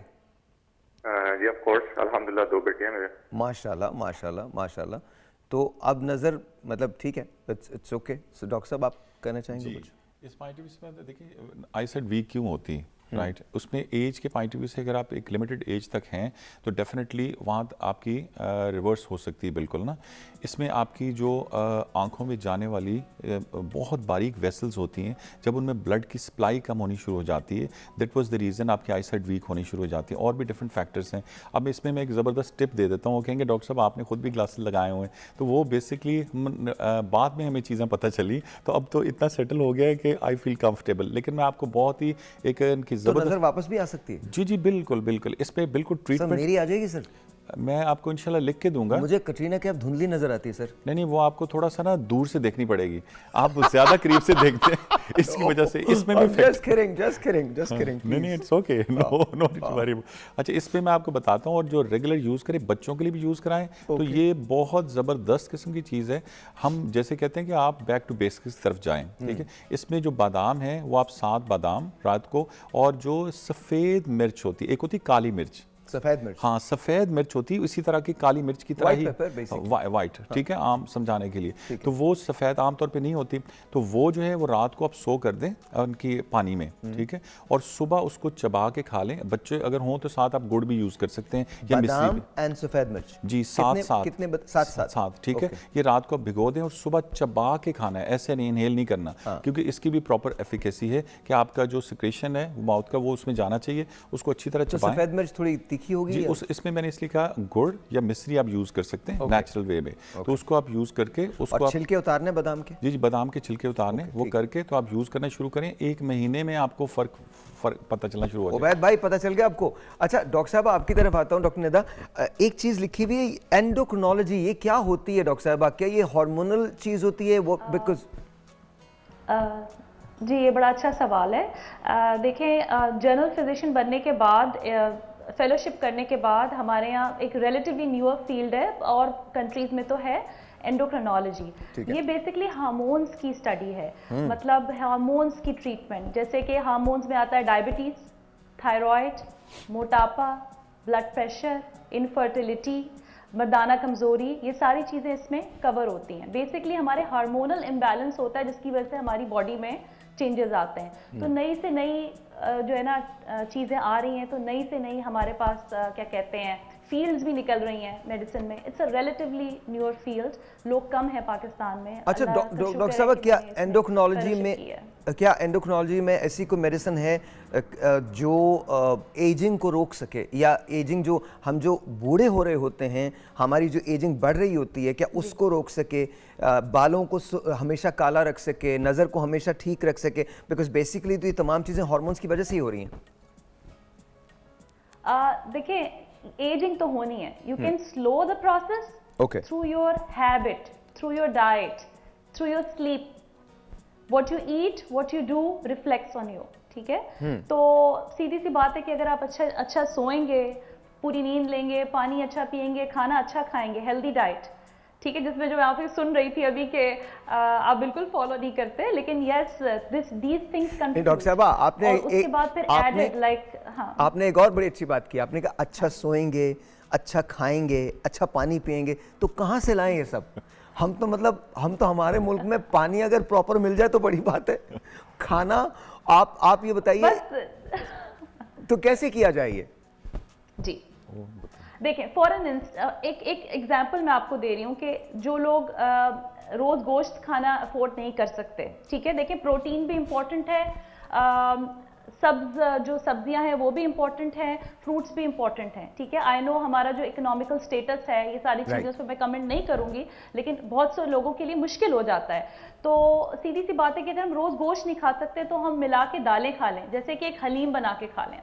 जी ऑफ कोर्स, अल्हम्दुलिल्लाह 2 बेटे हैं मेरे। माशाल्लाह। तो अब नज़र मतलब ठीक है, इट्स ओके। सो डॉक्टर साहब आप कहना चाहेंगे कुछ? इस पॉइंट ऑफ व्यू से देखिए, आई सेड वीक क्यों होती है? राइट उसमें एज के पॉइंट ऑफ व्यू से अगर आप एक लिमिटेड एज तक हैं तो डेफिनेटली वहाँ आपकी रिवर्स हो सकती है बिल्कुल ना। इसमें आपकी जो आंखों में जाने वाली बहुत बारीक वेसल्स होती हैं, जब उनमें ब्लड की सप्लाई कम होनी शुरू हो जाती है, दैट वाज द रीज़न आपकी आई साइट वीक होनी शुरू हो जाती है। और भी डिफरेंट फैक्टर्स हैं। अब इसमें मैं एक ज़बरदस्त टिप दे देता हूँ। वो कहेंगे डॉक्टर साहब आपने खुद भी ग्लासेस लगाए हुए हैं, तो वो बेसिकली बाद में हमें चीज़ें पता चली, तो अब तो इतना सेटल हो गया है कि आई फील कंफर्टेबल। लेकिन मैं आपको बहुत ही एक इनकी तो नजर वापस भी आ सकती है? जी जी बिल्कुल बिल्कुल, इस पे बिल्कुल सर ट्रीटमेंट मेरी आ जाएगी सर? मैं आपको इंशाल्लाह लिख के दूंगा। मुझे कटरीना कैफ धुंधली नजर आती है सर। नहीं वो आपको थोड़ा सा ना दूर से देखनी पड़ेगी, आप ज्यादा करीब से देखते हैं इसकी वजह से। इसमें भी just kidding नहीं इट्स ओके, नो वरी। अच्छा इस पे मैं आपको बताता हूँ, और जो रेगुलर यूज़ करें बच्चों के लिए भी यूज़ कराएं तो ये बहुत ज़बरदस्त किस्म की चीज़ है। हम जैसे कहते हैं कि आप बैक टू बेसिक्स की तरफ जाएं, ठीक है। इसमें जो बादाम है वो आप 7 बादाम रात को, और जो सफ़ेद मिर्च होती है, एक होती काली मिर्च, सफेद मिर्च, हाँ सफ़ेद मिर्च होती है, इसी तरह की काली मिर्च की तरह ही वाइट, ठीक है, आम समझाने के लिए। तो वो सफ़ेद आमतौर पे नहीं होती, तो वो जो है वो रात को आप सो कर दें उनकी पानी में, ठीक है, और सुबह उसको चबा के खा लें। बच्चे अगर हों तो साथ आप गुड़ भी यूज़ कर सकते हैं या मिश्री भी। एंड सफेद मिर्च जी साथ ठीक है। ये रात को भिगो दें और सुबह चबा के खाना है, ऐसे नहीं इनहेल नहीं करना, क्योंकि इसकी भी प्रॉपर एफिकेसी है कि आपका जो सिक्रेशन है माउथ का वो उसमें जाना चाहिए, उसको अच्छी तरह चबाएं। सफेद मिर्च थोड़ी तीखी होगी जी, उस इसमें मैंने इसलिए कहा गुड़ या मिश्री आप यूज कर सकते हैं नेचुरल वे में। तो उसको आप यूज करके उसको और छिलके उतारने बादाम के, जी बादाम के छिलके उतारने, वो करके तो आप यूज करना शुरू करें। 1 महीने में आपको फर्क पता चलना शुरू हो जाएगा। उबैद भाई पता चल गया आपको? अच्छा डॉक्टर साहब आपकी तरफ आता हूँ। डॉक्टर निदा, एक चीज लिखी हुई है एंडोक्रिनोलॉजी, ये क्या होती है डॉक्टर साहब? क्या ये हार्मोनल चीज होती है वो? बिकॉज जी ये बड़ा अच्छा सवाल है। देखें जनरल फिजिशियन बनने के बाद, फेलोशिप करने के बाद हमारे यहाँ एक रिलेटिवली न्यूअर फील्ड है, और कंट्रीज में तो है, एंडोक्रिनोलॉजी। ये बेसिकली हार्मोन्स की स्टडी है, मतलब हार्मोन्स की ट्रीटमेंट। जैसे कि हार्मोन्स में आता है डायबिटीज, थायराइड, मोटापा, ब्लड प्रेशर, इनफर्टिलिटी, मर्दाना कमजोरी, ये सारी चीज़ें इसमें कवर होती हैं। बेसिकली हमारे हार्मोनल इम्बैलेंस होता है जिसकी वजह से हमारी बॉडी में चेंजेस आते हैं। तो नई से नई जो है ना चीज़ें आ रही हैं, तो नई से नई हमारे पास क्या कहते हैं फील्ड्स भी निकल रही हैं मेडिसिन में। It's a relatively newer field, लोग कम है पाकिस्तान में। अच्छा डॉक्टर साहब, क्या एंडोक्रिनोलॉजी में ऐसी कोई मेडिसिन है जो एजिंग को रोक सके, या एजिंग जो हम जो बूढ़े हो रहे होते हैं, हमारी जो एजिंग बढ़ रही होती है, क्या उसको रोक सके, बालों को हमेशा काला रख सके, नज़र को हमेशा ठीक रख सके? बिकॉज बेसिकली तो ये तमाम चीज़ें हार्मोन्स की वजह से ही हो रही हैं। देखिए एजिंग तो होनी है, you can slow the process through your habit, through your diet, through your sleep. What you eat, what you do reflects on you, ठीक है। तो सीधी सी बात है कि अगर आप अच्छा सोएंगे, पूरी नींद लेंगे, पानी अच्छा पिएंगे, खाना अच्छा खाएंगे, हेल्दी डाइट, ठीक है, जिसमें जो मैं आपसे सुन रही थी अभी के आप बिल्कुल फॉलो नहीं करते, लेकिन yes these things contribute. Doctor साहब आपने उसके बाद फिर एडेड लाइक आपने एक और बड़ी अच्छी बात की, आपने कहा अच्छा सोएंगे, अच्छा खाएंगे, अच्छा पानी पिएंगे, तो कहाँ से लाएं ये सब? हम तो हमारे मुल्क में पानी अगर प्रॉपर मिल जाए तो बड़ी बात है। खाना आप ये बताइए तो कैसे किया जाए ये? जी देखें फॉर एक एग्जांपल मैं आपको दे रही हूँ कि जो लोग रोज गोश्त खाना अफोर्ड नहीं कर सकते, ठीक है, देखें प्रोटीन भी इम्पोर्टेंट है, जो सब्जियां हैं वो भी इम्पोर्टेंट हैं, फ्रूट्स भी इम्पोर्टेंट हैं, ठीक है। आई नो हमारा जो इकोनॉमिकल स्टेटस है, ये सारी चीज़ें उस पर मैं कमेंट नहीं करूंगी, लेकिन बहुत से लोगों के लिए मुश्किल हो जाता है। तो सीधी सी बात है कि अगर हम रोज गोश्त नहीं खा सकते तो हम मिला के दालें खा लें, जैसे कि एक हलीम बना के खा लें,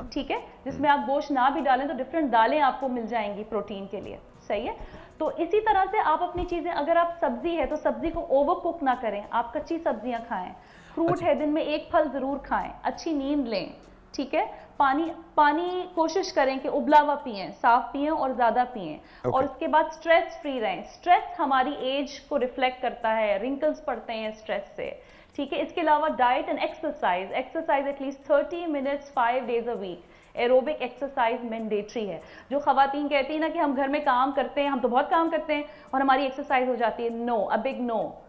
ठीक है, जिसमें आप गोश्त ना भी डालें तो डिफरेंट दालें आपको मिल जाएंगी प्रोटीन के लिए, सही है। तो इसी तरह से आप अपनी चीजें, अगर आप सब्जी है तो सब्जी को ओवर कुक ना करें, आप कच्ची सब्जियां खाएं, फ्रूट है दिन में एक फल जरूर खाएं, अच्छी नींद लें, ठीक है। पानी कोशिश करें कि उबला हुआ पिएं, साफ पिएं और ज्यादा पिएं, और उसके बाद स्ट्रेस फ्री रहें। स्ट्रेस हमारी एज को रिफ्लेक्ट करता है, रिंकल्स पड़ते हैं स्ट्रेस से, ठीक है। इसके अलावा diet and exercise at least 30 minutes 5 days a week, aerobic exercise mandatory है। जो खवातीन कहती है ना कि हम घर में काम करते हैं, हम तो बहुत काम करते हैं और हमारी एक्सरसाइज हो जाती है, no, a big no.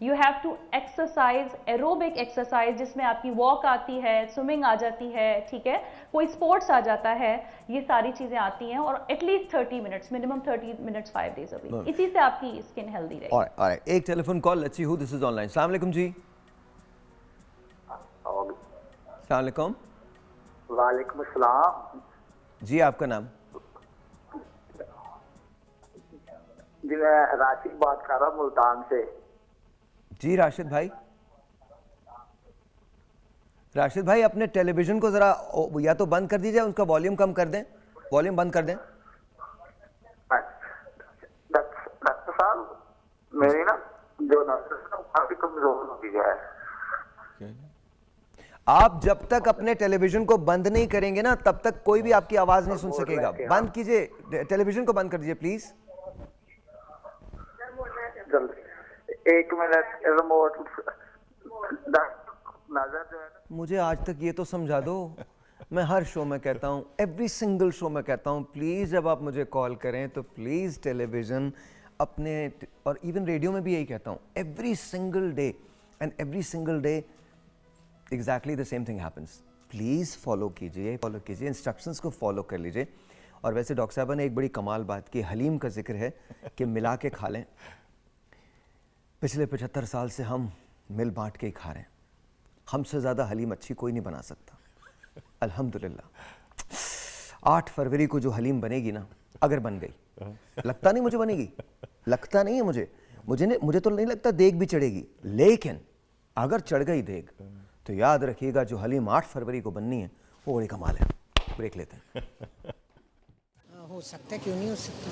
You have to exercise, aerobic exercise जिसमें आपकी वॉक आती है, स्विमिंग आ जाती है, ठीक है, कोई स्पोर्ट्स आ जाता है, ये सारी चीजें आती हैं, और at least 30 minutes, minimum 30 minutes 5 days a week, इसी से आपकी स्किन हेल्दी रहेगी। ऑलराइट, एक telephone call, let's see who this is online. अस्सलाम वालेकुम जी। अस्सलाम वालेकुम। वालेकुम अस्सलाम जी, आपका नाम? जी मैं राशिद बात कर रहा हूँ मुल्तान से। जी राशिद भाई, राशिद भाई अपने टेलीविजन को जरा या तो बंद कर दीजिए, उसका वॉल्यूम कम कर दें, वॉल्यूम बंद कर दें। डॉक्टर साहब, मेरी ना जो नजर है काफी कमजोर हो गई है। आप जब तक अपने टेलीविजन को बंद नहीं करेंगे ना, तब तक कोई भी आपकी आवाज नहीं सुन सकेगा। बंद कीजिए, टेलीविजन को बंद कर दीजिए प्लीज। एक मिनट, रिमोट नजर जो है, मुझे आज तक ये तो समझा दो, मैं हर शो में कहता हूँ, एवरी सिंगल शो में कहता हूँ, प्लीज जब आप मुझे कॉल करें तो प्लीज टेलीविजन अपने, और इवन रेडियो में भी यही कहता हूँ, every single day and every single day exactly the same thing happens. Please follow कीजिए, इंस्ट्रक्शंस को फॉलो कर लीजिए। और वैसे डॉक्टर साहब ने एक बड़ी कमाल बात की, हलीम का जिक्र है कि मिला के खा लें। पिछले 75 साल से हम मिल बांट के ही खा रहे हैं, हमसे ज़्यादा हलीम अच्छी कोई नहीं बना सकता, अल्हम्दुलिल्लाह। 8 फरवरी को जो हलीम बनेगी ना, अगर बन गई, लगता नहीं मुझे बनेगी, लगता नहीं है मुझे तो नहीं लगता देग भी चढ़ेगी, लेकिन अगर चढ़ गई देग तो याद रखिएगा जो हलीम 8 फरवरी को बननी है वो बड़ी कमाल है। ब्रेक लेते हैं। हो सकता है, क्यों नहीं हो सकता?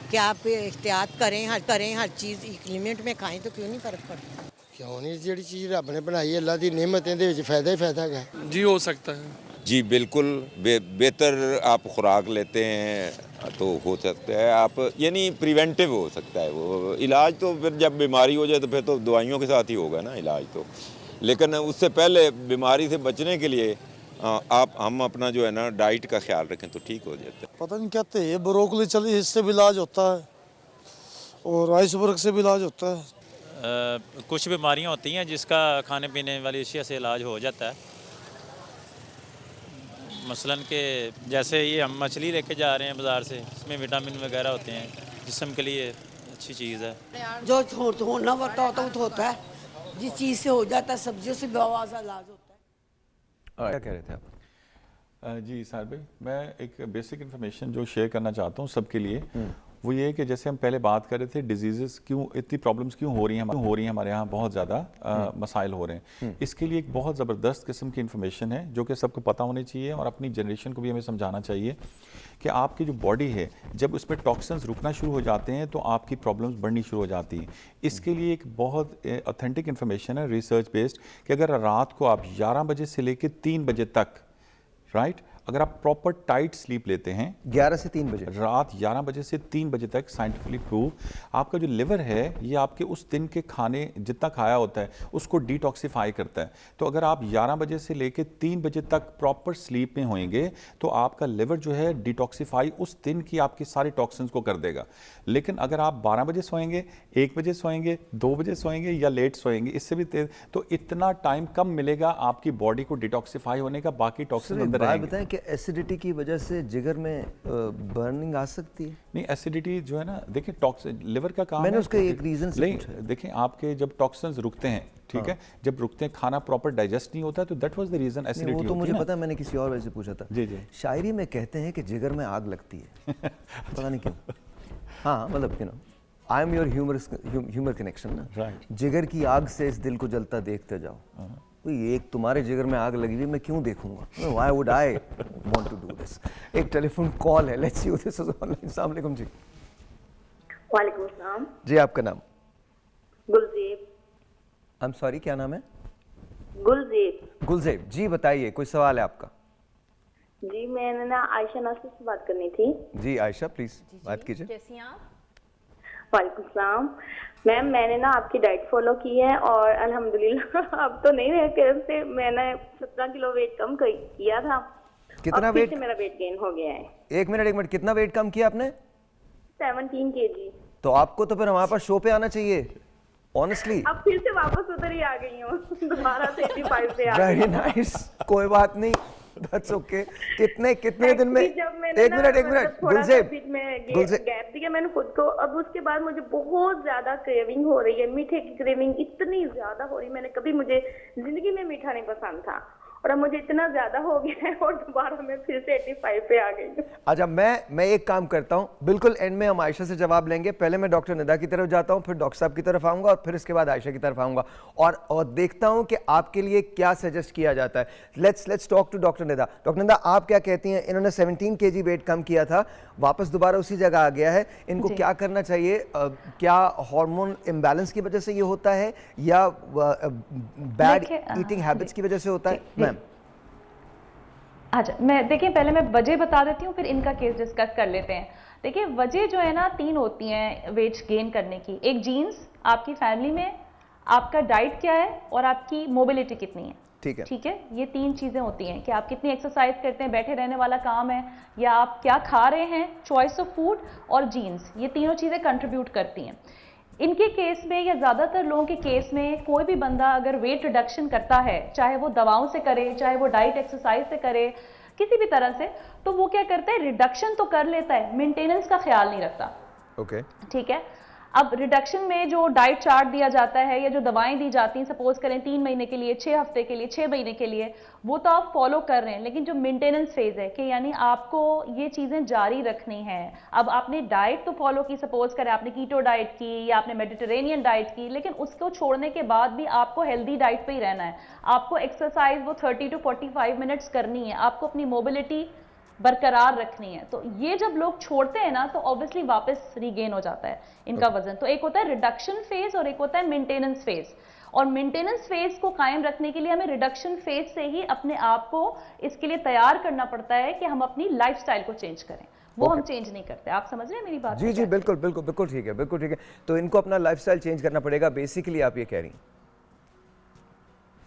क्या आप एहतियात करें हर चीज़ एक लिमिट में खाएं तो क्यों नहीं फर्क पड़ता? क्यों नहीं, जी चीज़ रब ने बनाई अल्लाह की नेमत है, फायदा ही फायदा है जी। हो सकता है जी, बिल्कुल बेहतर आप खुराक लेते हैं तो हो सकता है, आप यानी प्रिवेंटिव हो सकता है वो इलाज। तो फिर जब बीमारी हो जाए तो फिर तो दवाइयों के साथ ही होगा ना इलाज तो, लेकिन उससे पहले बीमारी से बचने के लिए हम अपना जो है ना डाइट का ख्याल रखें तो ठीक हो जाता है। पता नहीं कहते हैं ब्रोकली चली, इससे भी इलाज होता है और आइसबर्ग से भी इलाज होता है। कुछ बीमारियां होती हैं जिसका खाने पीने वाली अशिया से इलाज हो जाता है। मसलन के जैसे ये हम मछली लेके जा रहे हैं बाज़ार से, इसमें विटामिन वगैरह होते हैं, जिस्म के लिए अच्छी चीज़ है। जो होना होता है, जिस चीज़ से हो जाता है, सब्जियों से बेवाज़ा इलाज होता है। क्या कह रहे थे आप? जी साहिर भाई, मैं एक बेसिक इन्फॉर्मेशन जो शेयर करना चाहता हूँ सबके लिए, वो ये है कि जैसे हम पहले बात कर रहे थे डिजीज़ क्यों, इतनी प्रॉब्लम्स क्यों हो रही हैं हमारे यहाँ, बहुत ज़्यादा मसाइल हो रहे हैं। इसके लिए एक बहुत ज़बरदस्त किस्म की इन्फॉर्मेशन है जो कि सबको पता होनी चाहिए और अपनी जनरेशन को भी हमें समझाना चाहिए कि आपकी जो बॉडी है, जब उसमें टॉक्सिन्स रुकना शुरू हो जाते हैं तो आपकी प्रॉब्लम्स बढ़नी शुरू हो जाती हैं। इसके लिए एक बहुत ऑथेंटिक इन्फॉर्मेशन है, रिसर्च बेस्ड, कि अगर रात को आप 11 बजे से लेकर 3 बजे तक, राइट, अगर आप प्रॉपर टाइट स्लीप लेते हैं 11 से 3 बजे, रात 11 बजे से 3 बजे तक, साइंटिफिकली प्रूव, आपका जो लिवर है ये आपके उस दिन के खाने जितना खाया होता है उसको डिटॉक्सिफाई करता है। तो अगर आप 11 बजे से लेकर 3 बजे तक प्रॉपर स्लीप में होंगे तो आपका लिवर जो है डिटॉक्सिफाई उस दिन की आपकी सारी टॉक्सिन्स को कर देगा। लेकिन अगर आप 12 बजे सोएंगे, 1 बजे सोएंगे, 2 बजे सोएंगे या लेट सोएंगे, इससे भी तेज, तो इतना टाइम कम मिलेगा आपकी बॉडी को डिटॉक्सिफाई होने का, बाकी टॉक्सिन अंदर रहेंगे। बताएं कि एसिडिटी की वजह से जिगर में बर्निंग आ सकती है? नहीं, एसिडिटी जो है ना, देखिए टॉक्सिन लिवर का काम मैंने है, उसका एक रीजन से पूछा है। देखिए आपके जब टॉक्सिन्स रुकते हैं, ठीक है, जब रुकते हैं, खाना प्रॉपर डाइजेस्ट नहीं होता है, तो that was the reason acidity होती है। वो तो मुझे पता है, मैंने किसी और वजह से पूछा था। जी जी। शायरी में कहते हैं कि जिगर में आग लगती है, पता नहीं क्यों। हाँ, मतलब I am your humour connection ना, राइट। जिगर की आग से इस दिल को जलता देखते जाओ। एक तुम्हारे जिगर में आग लगी हुई, मैं क्यों देखूंगा? Why would I want to do this? एक टेलीफोन कॉल है, let's see this is online. अस्सलाम वालेकुम जी। वालेकुम सलाम जी, आपका नाम? गुलजेब। आई एम सॉरी, क्या नाम है? गुलजेब। गुलजेब जी, बताइए, कोई सवाल है आपका? जी, मैंने ना आयशा नासिर से बात करनी थी। जी आयशा, प्लीज बात कीजिए। कैसी हैं आप? वालेकुम सलाम मैम, मैंने ना आपकी डाइट फॉलो की है और अल्हम्दुलिल्लाह अब तो नहीं रहे कैसे से, मैंने 17 किलो वेट कम किया था। कितना वेट? मेरा वेट गेन हो गया है। एक मिनट, कितना वेट कम किया आपने? 17 kg। तो आपको तो फिर हमारे पास शो पे आना चाहिए। ऑनेस्टली अब फिर से वापस उधर ही आ गई हूँ दोबारा से 85 पे आ गई वेरी नाइस, कोई बात नहीं, दैट्स ओके। कितने दिन में, जब मैंने एक मिनट थोड़ा सा गुलजेब, बीच में गैप दिया मैंने खुद को, अब उसके बाद मुझे बहुत ज्यादा क्रेविंग हो रही है, मीठे की क्रेविंग इतनी ज्यादा हो रही है। कभी मुझे जिंदगी में मीठा नहीं पसंद था और अब मुझे इतना ज्यादा हो गया है और दोबारा मैं फिर से 85 पे आ गई हूँ। अच्छा, मैं एक काम करता हूँ, बिल्कुल एंड में हम आयशा से जवाब लेंगे। पहले मैं डॉक्टर निदा की तरफ जाता हूँ, फिर डॉक्टर साहब की तरफ आऊंगा और फिर इसके बाद आयशा की तरफ आऊंगा और देखता हूँ कि आपके लिए क्या सजेस्ट किया जाता है। Let's talk to doctor Nida. Doctor Nida, आप क्या कहती हैं? इन्होंने 17 kg वेट कम किया था, वापस दोबारा उसी जगह आ गया है, इनको क्या करना चाहिए? क्या हार्मोन इम्बैलेंस की वजह से ये होता है या बैड ईटिंग हैबिट्स की वजह से होता है? मैम अच्छा, देखिए पहले मैं वजह बता देती हूँ, फिर इनका केस डिस्कस कर लेते हैं। देखिए वजह जो है ना 3 होती हैं वेट गेन करने की। एक जीन्स, आपकी फैमिली में आपका डाइट क्या है और आपकी मोबिलिटी कितनी है। ठीक है, ये 3 चीज़ें होती हैं कि आप कितनी एक्सरसाइज करते हैं, बैठे रहने वाला काम है या आप क्या खा रहे हैं, चॉइस ऑफ फूड और जीन्स, ये तीनों चीज़ें कंट्रीब्यूट करती हैं। इनके केस में या ज़्यादातर लोगों के केस में कोई भी बंदा अगर वेट रिडक्शन करता है, चाहे वो दवाओं से करे, चाहे वो डाइट एक्सरसाइज से करे, किसी भी तरह से, तो वो क्या करता है, रिडक्शन तो कर लेता है, मेंटेनेंस का ख्याल नहीं रखता। ओके, ठीक है। अब रिडक्शन में जो डाइट चार्ट दिया जाता है या जो दवाएं दी जाती हैं, सपोज करें 3 महीने के लिए, 6 हफ्ते के लिए, 6 महीने के लिए, वो तो आप फॉलो कर रहे हैं, लेकिन जो मेंटेनेंस फेज है कि यानी आपको ये चीज़ें जारी रखनी है। अब आपने डाइट तो फॉलो की, सपोज करें आपने कीटो डाइट की या आपने मेडिटेरेनियन डाइट की, लेकिन उसको छोड़ने के बाद भी आपको हेल्दी डाइट पे ही रहना है। आपको एक्सरसाइज वो 30 to 45 मिनट्स करनी है, आपको अपनी मोबिलिटी बरकरार रखनी है। तो ये जब लोग छोड़ते हैं ना, तो ऑब्वियसली वापस रीगेन हो जाता है इनका वजन। तो एक होता है रिडक्शन फेज और एक होता है मेंटेनेंस फेज, और मेंटेनेंस फेज को कायम रखने के लिए हमें रिडक्शन फेज से ही अपने आप को इसके लिए तैयार करना पड़ता है कि हम अपनी लाइफस्टाइल को चेंज करें। वो हम चेंज नहीं करते। आप समझ रहे हैं मेरी बात? जी बिल्कुल बिल्कुल बिल्कुल ठीक है, बिल्कुल ठीक है। तो इनको अपना लाइफस्टाइल चेंज करना पड़ेगा, बेसिकली आप ये कह रही हैं?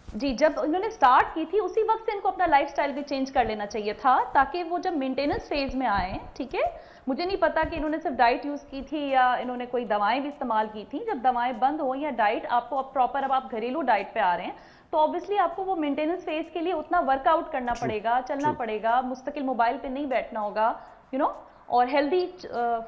जी, जब इन्होंने स्टार्ट की थी उसी वक्त से इनको अपना लाइफस्टाइल भी चेंज कर लेना चाहिए था, ताकि वो जब मेंटेनेंस फेज में आए, ठीक है, मुझे नहीं पता कि इन्होंने सिर्फ डाइट यूज़ की थी या इन्होंने कोई दवाएं भी इस्तेमाल की थी। जब दवाएं बंद हो या डाइट आपको अब प्रॉपर, अब आप घरेलू डाइट पे आ रहे हैं, तो ऑब्वियसली आपको वो मेंटेनेंस फेज के लिए उतना वर्कआउट करना पड़ेगा, चलना पड़ेगा, मुस्तकिल मोबाइल पे नहीं बैठना होगा, और हेल्दी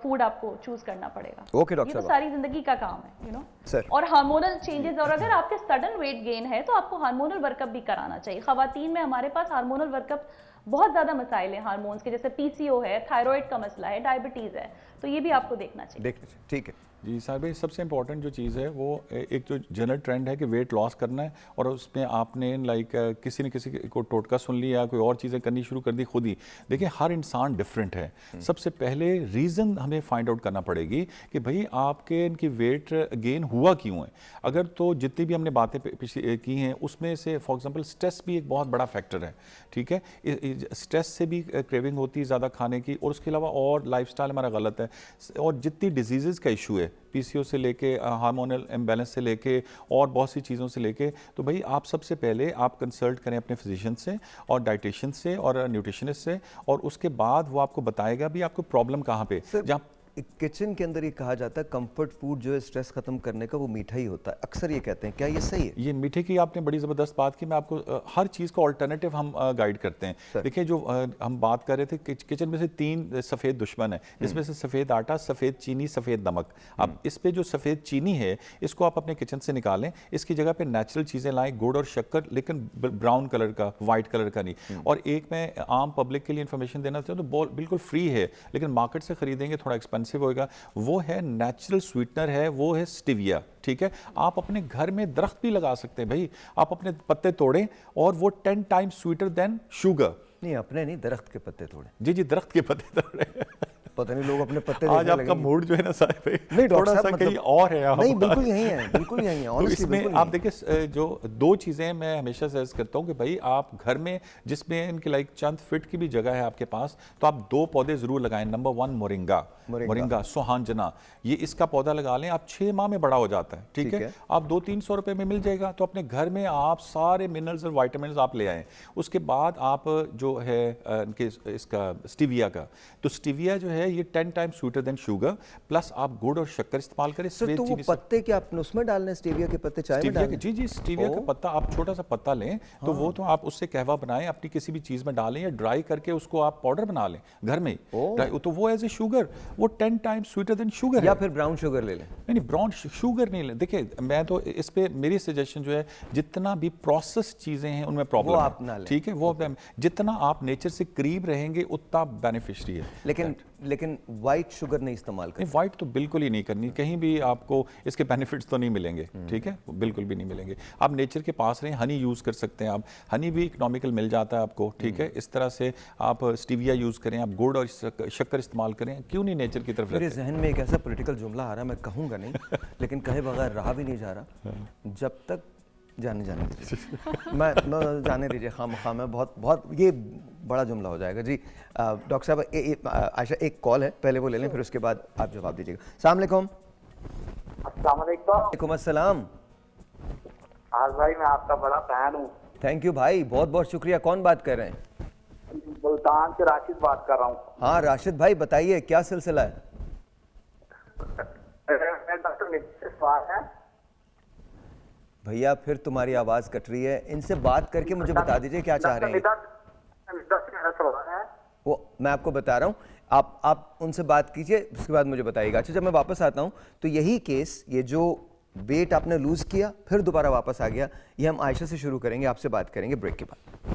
फूड आपको चूज करना पड़ेगा। ओके डॉक्टर, ये तो सारी जिंदगी का काम है, सर। और हार्मोनल चेंजेस, और अगर आपके सडन वेट गेन है तो आपको हार्मोनल वर्कअप भी कराना चाहिए। खवातीन में हमारे पास हार्मोनल वर्कअप बहुत ज्यादा मसाइल हैं हार्मोन्स के, जैसे पीसीओ है, थायराइड का मसला है, डायबिटीज है, तो ये भी आपको देखना चाहिए। ठीक है जी साहब भाई, सबसे इंपॉर्टेंट जो चीज़ है वो एक जो जनरल ट्रेंड है कि वेट लॉस करना है, और उसमें आपने लाइक किसी न किसी को टोटका सुन लिया, कोई और चीज़ें करनी शुरू कर दी खुद ही। देखिए हर इंसान डिफरेंट है। सबसे पहले रीज़न हमें फाइंड आउट करना पड़ेगी कि भाई आपके इनकी वेट गेन हुआ क्यों है। अगर तो जितनी भी हमने बातें की हैं उसमें से फॉर एग्जांपल स्ट्रेस भी एक बहुत बड़ा फैक्टर है, ठीक है। स्ट्रेस से भी क्रेविंग होती है ज़्यादा खाने की, और उसके अलावा और लाइफस्टाइल हमारा गलत है, और जितनी डिजीज़ का इशू है, पीसीओ से लेके हार्मोनल इम्बैलेंस से लेके और बहुत सी चीज़ों से लेके, तो भाई आप सबसे पहले आप कंसल्ट करें अपने फिजिशियन से और डाइटिशियन से और न्यूट्रिशनिस्ट से, और उसके बाद वो आपको बताएगा भी आपको प्रॉब्लम कहाँ पे। जहाँ किचन के अंदर ये कहा जाता है कंफर्ट फूड जो है स्ट्रेस खत्म करने का वो मीठा ही होता है, अक्सर ये कहते हैं, क्या ये सही है? ये मीठे की आपने बड़ी ज़बरदस्त बात की। मैं आपको हर चीज़ को अल्टरनेटिव हम गाइड करते हैं। देखिए जो हम बात कर रहे थे किचन में से 3 सफ़ेद दुश्मन है, जिसमें से सफ़ेद आटा, सफ़ेद चीनी, सफ़ेद नमक। अब इस पे जो सफ़ेद चीनी है इसको आप अपने किचन से निकालें, इसकी जगह पे नेचुरल चीज़ें लाएं, गुड़ और शक्कर, लेकिन ब्राउन कलर का, वाइट कलर का नहीं। और एक मैं आम पब्लिक के लिए इन्फॉर्मेशन देना चाहता हूँ, तो बिल्कुल फ्री है, लेकिन मार्केट से खरीदेंगे थोड़ा एक्सपेंसिव होएगा। वो है नेचुरल स्वीटनर है, वो है स्टीविया, ठीक है। आप अपने घर में दरख्त भी लगा सकते हैं भाई, आप अपने पत्ते तोड़ें और वो 10 टाइम्स स्वीटर देन शुगर। नहीं, अपने नहीं, दरख्त के पत्ते तोड़े। जी दरख्त के पत्ते तोड़े। पता नहीं लोग अपने पत्ते आज आपका मूड जो है ना साहब भाई, नहीं थोड़ा सा कहीं और है। नहीं बिल्कुल यही है, बिल्कुल यही है। तो इसमें आप देखिए जो 2 चीज़ें मैं हमेशा सजेस्ट करता हूँ कि भाई आप घर में जिसमें इनकी लाइक चंद फिट की भी जगह है आपके पास, तो आप 2 पौधे जरूर लगाएं। नंबर 1 मोरिंगा सुहांजना, ये इसका पौधा लगा लें, आप 6 माह में बड़ा हो जाता है, ठीक है। आप 200-300 रुपए में मिल जाएगा, तो अपने घर में आप सारे मिनरल्स और वाइटामिन आप ले आएँ। उसके बाद आप जो है इसका स्टीविया का, तो स्टीविया जो है है ये 10 times sweeter than sugar, plus आप गुड़ और शक्कर इस्तेमाल करें। सर तो वो पत्ते क्या आपने उसमें डालने, स्टेविया के पत्ते चाय में डालने? जी जी, स्टीविया का पत्ता आप छोटा सा पत्ता लें तो वो तो आप उससे कहवा बनाएं, अपनी किसी भी चीज़ में डालें या ड्राई करके उसको आप पाउडर बना लें घर में ही, तो वो एज ए शुगर, वो 10 टाइम्स स्वीटर देन शुगर। या फिर ब्राउन शुगर ले लें? नहीं, ब्राउन शुगर नहीं लें। देखिए मैं तो इस पे मेरी सजेशन जो है, जितना भी प्रोसेस चीज़ें हैं उनमें प्रॉब्लम आप ना लें, ठीक है, वो जितना आप नेचर से करीब रहेंगे उतना बेनिफिशियरी है। लेकिन वाइट शुगर नहीं इस्तेमाल करनी? वाइट तो बिल्कुल ही नहीं करनी, कहीं भी आपको इसके बेनिफिट्स तो नहीं मिलेंगे, ठीक है, बिल्कुल भी नहीं मिलेंगे। आप नेचर के पास रहें, हनी यूज़ कर सकते हैं आप, हनी भी इकोनॉमिकल मिल जाता है आपको, ठीक है, इस तरह से आप स्टीविया यूज़ करें, आप गुड़ और शक्कर इस्तेमाल करें, क्यों नहीं नेचर की तरफ? मेरे जहन में एक ऐसा पॉलिटिकल जुमला आ रहा है, मैं कहूँगा नहीं लेकिन कहे बगैर रहा भी नहीं जा रहा, जब तक जाने दीजिए मैं जाने दीजिए, खाम है बहुत ये बड़ा जुमला हो जाएगा जी। डॉक्टर साहब आयशा एक कॉल है, पहले वो ले लें, फिर उसके बाद आप जवाब दीजिएगा। अस्सलाम वालेकुम। वालेकुम अस्सलाम। आज भाई मैं आपका बड़ा फैन हूँ। थैंक यू भाई, बहुत बहुत शुक्रिया। कौन बात कर रहे हैं? मुल्तान से राशिद बात कर रहा हूँ। हाँ राशिद भाई बताइए, क्या सिलसिला है? डॉक्टर सवाल है भैया, फिर तुम्हारी आवाज कट रही है, इनसे बात करके मुझे बता दीजिए क्या चाह रहे हैं। वो मैं आपको बता रहा हूँ, आप उनसे बात कीजिए, उसके बाद मुझे बताइएगा। अच्छा, जब मैं वापस आता हूँ तो यही केस, ये जो वेट आपने लूज किया फिर दोबारा वापस आ गया, ये हम आयशा से शुरू करेंगे, आपसे बात करेंगे ब्रेक के बाद।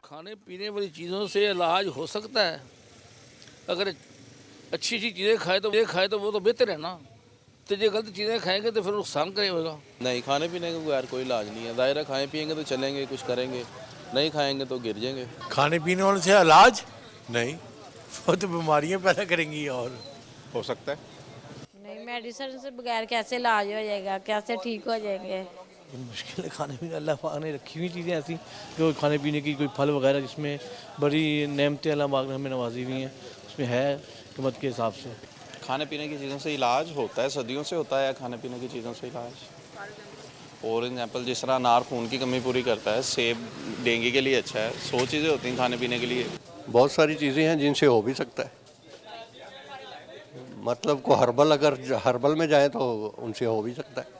खाने पीने वाली चीज़ों से इलाज हो सकता है, अगर अच्छी अच्छी चीज़ें खाए तो वो तो बेहतर है ना, तो जो गलत चीज़ें खाएंगे तो फिर नुकसान करेगा। नहीं, खाने पीने का यार कोई इलाज नहीं है, दायरा खाएं पिएंगे तो चलेंगे, कुछ करेंगे, नहीं खाएंगे तो गिर जाएंगे। खाने पीने वाले से इलाज नहीं, वो तो बीमारियाँ पैदा करेंगी और हो सकता है। नहीं, मेडिसिन से बगैर कैसे इलाज हो जाएगा, कैसे ठीक हो जाएंगे? मुश्किल है खाने पीने, अल्लाह पाक ने रखी हुई चीज़ें ऐसी जो खाने पीने की, कोई फल वगैरह जिसमें बड़ी नेमतें अल्लाह पाक ने हमें नवाजी हुई हैं, उसमें है कीमत के हिसाब से। खाने पीने की चीज़ों से इलाज होता है, सदियों से होता है खाने पीने की चीज़ों से इलाज। फॉर एग्जाम्पल जिस तरह अनार खून की कमी पूरी करता है, सेब डेंगू के लिए अच्छा है, 100 चीज़ें होती हैं खाने पीने के लिए। बहुत सारी चीज़ें हैं जिनसे हो भी सकता है, मतलब को हर्बल में जाए तो उनसे हो भी सकता है।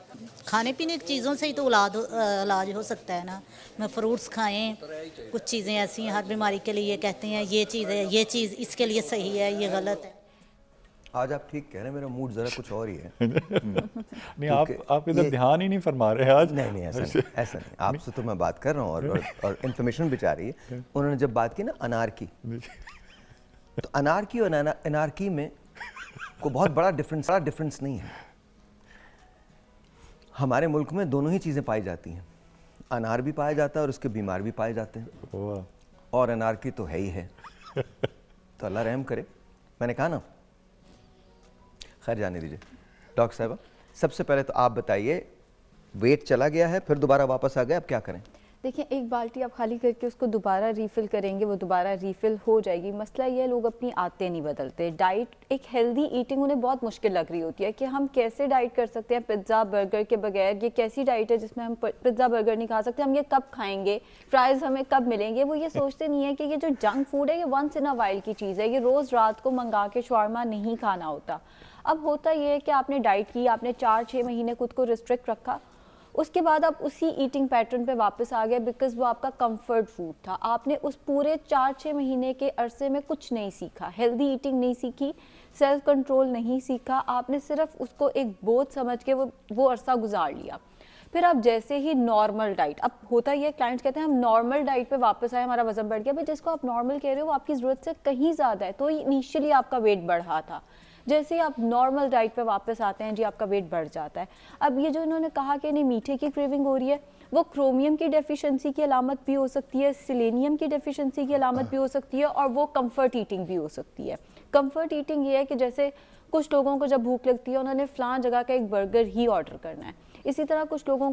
खाने पीने की चीज़ों से ही तो इलाज हो सकता है ना। मैं फ्रूट्स खाएं, कुछ चीज़ें ऐसी हैं हर बीमारी के लिए कहते हैं ये चीज़ है, ये चीज़ इसके लिए सही है, ये गलत है। आज आप ठीक कह रहे हैं, मेरा मूड जरा कुछ और ही है। नहीं, आप इधर ध्यान ही नहीं फरमा रहे आज। नहीं ऐसा नहीं, आपसे तो मैं बात कर रहा हूँ और इन्फॉर्मेशन भी चाह रही है। उन्होंने जब बात की ना अनार की, तो अनार की और अनारकी में को बहुत बड़ा डिफरेंस नहीं है। हमारे मुल्क में दोनों ही चीज़ें पाई जाती हैं, अनार भी पाया जाता है और उसके बीमार भी पाए जाते हैं, और अनारकी तो है ही है। तो अल्लाह रहम करे, मैंने कहा ना। खैर जाने दीजिए। डॉक्टर साहब सबसे पहले तो आप बताइए, वेट चला गया है फिर दोबारा वापस आ गया, अब क्या करें? देखिए, एक बाल्टी आप खाली करके उसको दोबारा रीफ़िल करेंगे, वो दोबारा रीफ़िल हो जाएगी। मसला ये है, लोग अपनी आदतें नहीं बदलते। डाइट, एक हेल्दी ईटिंग उन्हें बहुत मुश्किल लग रही होती है कि हम कैसे डाइट कर सकते हैं पिज़्ज़ा बर्गर के बगैर। ये कैसी डाइट है जिसमें हम पिज़्ज़ा बर्गर नहीं खा सकते, हम ये कब खाएंगे, फ्राइज़ हमें कब मिलेंगे। वो ये सोचते नहीं है कि ये जो जंक फूड है ये वंस इन अ वाइल की चीज़ है, ये रोज़ रात को मंगा के शवारमा नहीं खाना होता। अब होता ये है कि आपने डाइट की, आपने 4-6 महीने खुद को रिस्ट्रिक्ट रखा, उसके बाद आप उसी ईटिंग पैटर्न पे वापस आ गए बिकॉज वो आपका कंफर्ट फूड था। आपने उस पूरे 4-6 महीने के अरसे में कुछ नहीं सीखा, हेल्दी ईटिंग नहीं सीखी, सेल्फ कंट्रोल नहीं सीखा, आपने सिर्फ उसको एक बोझ समझ के वो अरसा गुजार लिया। फिर आप जैसे ही नॉर्मल डाइट, अब होता ये क्लाइंट्स कहते हैं हम नॉर्मल डाइट पे वापस आए, हमारा वजन बढ़ गया। भाई जिसको आप नॉर्मल कह रहे हो वो आपकी ज़रूरत से कहीं ज़्यादा है, तो इनिशियली आपका वेट बढ़ा था। जैसे ही आप नॉर्मल डाइट पे वापस आते हैं जी, आपका वेट बढ़ जाता है। अब ये जो इन्होंने कहा कि नहीं मीठे की क्रेविंग हो रही है, वो क्रोमियम की डेफिशिएंसी की अलामत भी हो सकती है, सेलेनियम की डेफिशिएंसी की अलामत भी हो सकती है, और वो कंफर्ट ईटिंग भी हो सकती है। कंफर्ट ईटिंग ये है कि जैसे कुछ लोगों को जब भूख लगती है उन्होंने फ़लाँ जगह का एक बर्गर ही ऑर्डर करना है, इसी तरह कुछ लोगों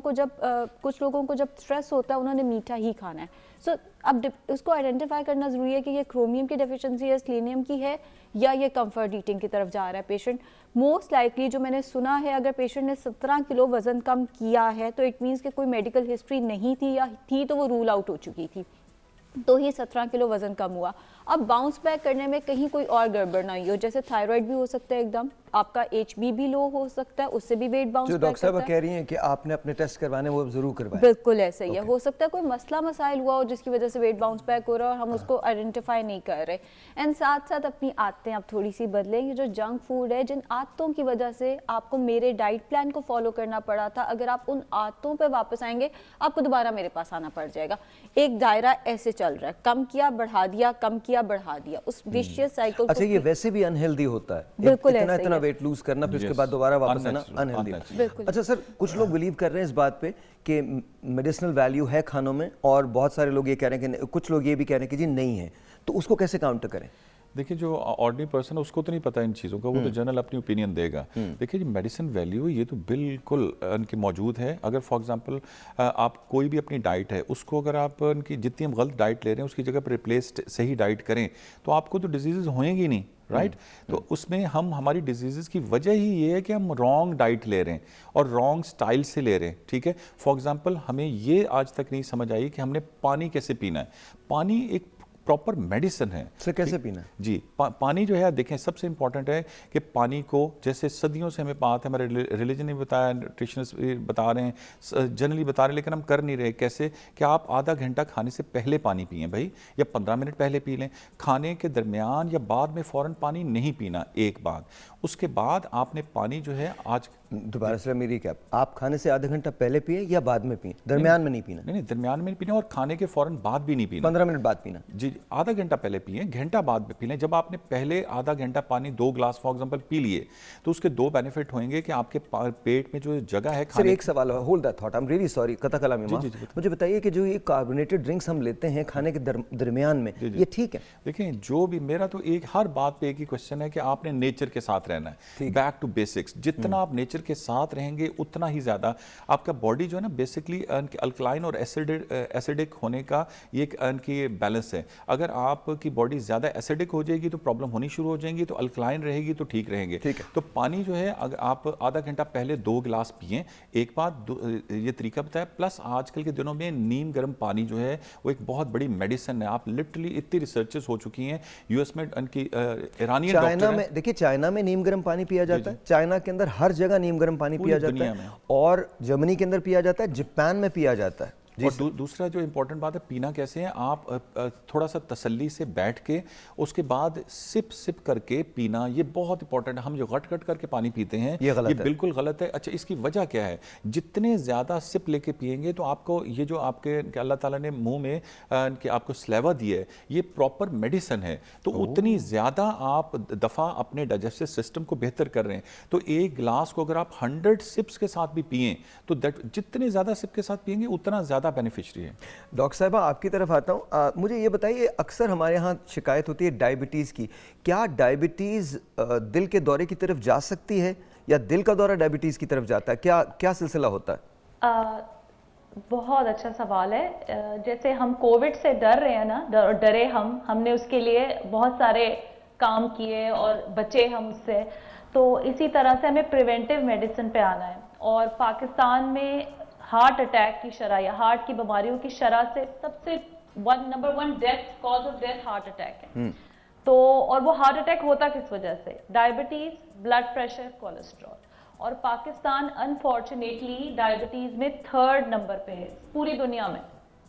को जब स्ट्रेस होता है उन्होंने मीठा ही खाना है। सो अब उसको आइडेंटिफाई करना ज़रूरी है कि ये क्रोमियम की डेफिशिएंसी या सेलेनियम की है या ये कंफर्ट ईटिंग की तरफ जा रहा है पेशेंट। मोस्ट लाइकली जो मैंने सुना है, अगर पेशेंट ने 17 किलो वज़न कम किया है तो इट मीन्स कि कोई मेडिकल हिस्ट्री नहीं थी, या थी तो वो रूल आउट हो चुकी थी, तो ही 17 किलो वज़न कम हुआ। अब बाउंस बैक करने में कहीं कोई और गड़बड़ ना हुई हो, जैसे थायराइड भी हो सकता है एकदम, आपका HB भी लो हो सकता है, उससे भी वेट बाउंस जो बैक डॉक्टर साहब करता है। कह रही हैं कि आपने अपने टेस्ट करवाने वो ज़रूर करवाएं। बिल्कुल ऐसा ही है, हो सकता है कोई मसला मसाइल हुआ हो जिसकी वजह से वेट बाउंस बैक हो रहा है और हम उसको आइडेंटिफाई नहीं कर रहे। एंड साथ साथ अपनी आदतें आप थोड़ी सी बदलें। ये जो जंक फूड है, जिन आदतों की वजह से आपको मेरे डाइट प्लान को फॉलो करना पड़ा था, अगर आप उन आदतों पर वापस आएंगे आपको दोबारा मेरे पास आना पड़ जाएगा। एक दायरा ऐसे चल रहा है, कम किया बढ़ा दिया, कम किया बढ़ा दिया, उस विशियस साइकिल। अच्छा, ये वैसे भी अनहेल्दी होता है, बिल्कुल इतना वेट लूज करना फिर उसके बाद दोबारा वापस आना अनहेल्दी। अच्छा सर, कुछ लोग बिलीव कर रहे हैं इस बात पे कि मेडिसिनल वैल्यू है खानों में, और बहुत सारे लोग ये कह रहे हैं कि कुछ लोग ये भी कह रहे हैं कि जी नहीं है, तो उसको कैसे काउंटर करें? देखिए, जो ऑर्डिनरी पर्सन है उसको तो नहीं पता इन चीज़ों का, वो तो जनरल अपनी ओपिनियन देगा। देखिए, जो मेडिसिन वैल्यू ये तो बिल्कुल उनकी मौजूद है। अगर फॉर एग्जांपल आप कोई भी अपनी डाइट है उसको अगर आप उनकी जितनी हम गलत डाइट ले रहे हैं उसकी जगह पर रिप्लेस सही डाइट करें तो आपको तो डिजीज़ होएंगी नहीं, राइट? तो उसमें हमारी डिजीज़ की वजह ही ये है कि हम रॉन्ग डाइट ले रहे हैं और रॉन्ग स्टाइल से ले रहे हैं, ठीक है? फॉर एग्जांपल, हमें ये आज तक नहीं समझ आई कि हमने पानी कैसे पीना है। पानी एक प्रॉपर मेडिसिन है। सर, कैसे पीना है? जी, पानी जो है, देखें, सबसे इंपॉर्टेंट है कि पानी को, जैसे सदियों से हमें बात है, हमारे रिलीजन ने बताया, न्यूट्रिशनिस्ट बता रहे हैं, जनरली बता रहे हैं, लेकिन हम कर नहीं रहे। कैसे? कि आप आधा घंटा खाने से पहले पानी पिएं भाई, या 15 मिनट पहले पी लें। खाने के दरमियान या बाद में फ़ौरन पानी नहीं पीना, एक बात। उसके बाद आपने पानी जो है, आज दोबारा से मेरी क्या, आप खाने से आधा घंटा पहले पिए या बाद में पिए? दरमियान में नहीं पीना? नहीं, दरमियान में नहीं पीना, और खाने के फ़ौरन बाद भी नहीं पीना। 15 मिनट बाद पीना? जी, आधा घंटा पहले पिए, घंटा बाद में पी लें। जब आपने पहले आधा घंटा पानी 2 ग्लास फॉर एग्जांपल पी लिए तो उसके 2 बेनिफिट होंगे कि आपके पेट में जो जगह है खाने। सर, एक सवाल, hold that thought, I am really sorry, कथा कलामी माफ, मुझे बताइए कि जो ये कार्बोनेटेड ड्रिंक्स हम लेते हैं खाने के दरमियान में, ये ठीक है? देखें, जो भी, मेरा तो एक हर बात पे एक ही क्वेश्चन है कि आपने नेचर के साथ रहना है, बैक टू बेसिक्स। जितना आप नेचर के साथ रहेंगे उतना ही ज्यादा आपका बॉडी जो है ना, बेसिकली अल्कलाइन और एसिडिक होने का ये एक बैलेंस है। अगर आपकी बॉडी ज्यादा एसिडिक हो जाएगी तो प्रॉब्लम होनी शुरू हो जाएंगी, तो अल्कलाइन रहेगी तो ठीक रहेंगे। तो पानी जो है, अगर आप आधा घंटा पहले 2 गिलास पिए, एक बात ये तरीका बताया। प्लस आजकल के दिनों में नीम गर्म पानी जो है वो एक बहुत बड़ी मेडिसिन है। आप लिटरली इतनी रिसर्चेस हो चुकी हैं यूएस में, उनकी ईरानी चाइना में, देखिए चाइना में नीम गर्म पानी पिया जाता है, चाइना के अंदर हर जगह नीम गर्म पानी पिया जाता है, और जर्मनी के अंदर पिया जाता है, जापान में पिया जाता है। और दूसरा जो इंपॉर्टेंट बात है, पीना कैसे है, आप थोड़ा सा तसल्ली से बैठ के उसके बाद सिप सिप करके पीना, ये बहुत इंपॉर्टेंट है। हम जो गट गट करके पानी पीते हैं ये बिल्कुल गलत है। अच्छा, इसकी वजह क्या है? जितने ज़्यादा सिप लेके पिएंगे तो आपको ये जो आपके अल्लाह ताला ने मुंह में कि आपको स्लेवा दिया है, ये प्रॉपर मेडिसिन है, तो उतनी ज़्यादा आप दफ़ा अपने डाइजेस्टिव सिस्टम को बेहतर कर रहे हैं। तो एक गिलास को अगर आप 100 सिप्स के साथ भी पिएँ तो जितने ज़्यादा सिप के साथ पिएंगे उतना ज़्यादा बेनिफिशियरी है। डॉक्टर साहबा, आपकी तरफ आता हूँ, मुझे ये बताइए, अक्सर हमारे यहाँ शिकायत होती है डायबिटीज़ की। क्या डायबिटीज़ दिल के दौरे की तरफ जा सकती है, या दिल का दौरा डायबिटीज़ की तरफ जाता है? क्या सिलसिला होता है? बहुत अच्छा सवाल है। जैसे हम कोविड से डर रहे हैं ना, डरे हमने उसके लिए बहुत सारे काम किए और बचे हम उससे, तो इसी तरह से हमें प्रिवेंटिव मेडिसिन पे आना है। और पाकिस्तान में हार्ट अटैक की शरह या हार्ट की बीमारियों की शरह से सबसे number 1 death, cause of death heart attack है। तो और वो हार्ट अटैक होता किस वजह से? Diabetes, blood pressure, cholesterol. और पाकिस्तान अनफॉर्चुनेटली डायबिटीज में 3rd नंबर पे है पूरी दुनिया में।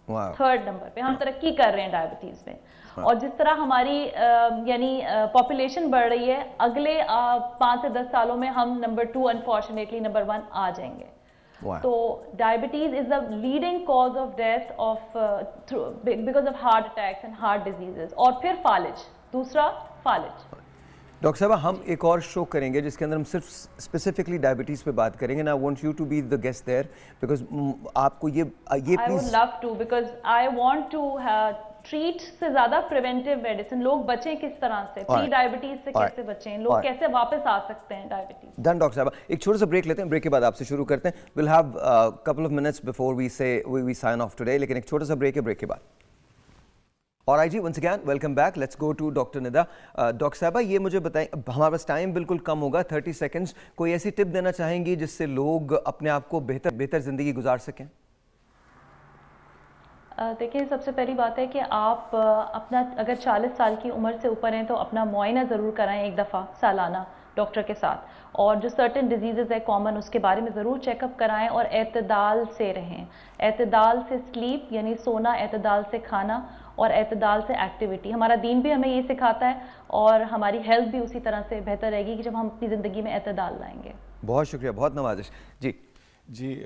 3rd नंबर पे हम तरक्की कर रहे हैं डायबिटीज में। और जिस तरह हमारी यानी पॉपुलेशन बढ़ रही है, अगले 5 से 10 सालों में हम नंबर 2 अनफॉर्चुनेटली नंबर 1 आ जाएंगे। तो diabetes is the leading cause of death of because of heart attacks and heart diseases. और फिर फालिज, दूसरा फालिज। डॉक्टर साहब, हम एक और शो करेंगे जिसके अंदर हम सिर्फ स्पेसिफिकली डायबिटीज पे बात करेंगे, ना I want you to be the guest there, because आपको ये I would love to, because I want to treat से ज्यादा प्रिवेंटिव मेडिसिन, लोग बचें किस तरह से, प्री डायबिटीज से कैसे बचें, लोग कैसे वापस आ सकते हैं डायबिटीज। डन डॉक्टर साहब, एक छोटा सा ब्रेक लेते हैं, ब्रेक के बाद आपसे शुरू करते हैं। Will have couple of minutes before we sign off today, लेकिन एक छोटा सा ब्रेक है, ब्रेक के बाद। और आई जी once again welcome back, let's go to doctor Nida. Doctor साहबा ये मुझे बताएं, हमारे पास टाइम बिल्कुल कम होगा, 30 सेकंड्स, कोई ऐसी टिप देना चाहेंगी जिससे लोग अपने आप को बेहतर ज़िंदगी गुजार सकें? देखिए, सबसे पहली बात है कि आप अपना अगर 40 साल की उम्र से ऊपर हैं तो अपना मुआयना ज़रूर कराएं एक दफ़ा सालाना डॉक्टर के साथ, और जो सर्टेन डिजीज़ है कॉमन उसके बारे में ज़रूर चेकअप कराएं, और एतदाल से रहें, एतदाल से स्लीप यानी सोना, एतदाल से खाना और एतदाल से एक्टिविटी। हमारा दीन भी हमें ये सिखाता है और हमारी हेल्थ भी उसी तरह से बेहतर रहेगी कि जब हम अपनी ज़िंदगी में एतदाल लाएंगे। बहुत शुक्रिया, बहुत नवाजिश जी।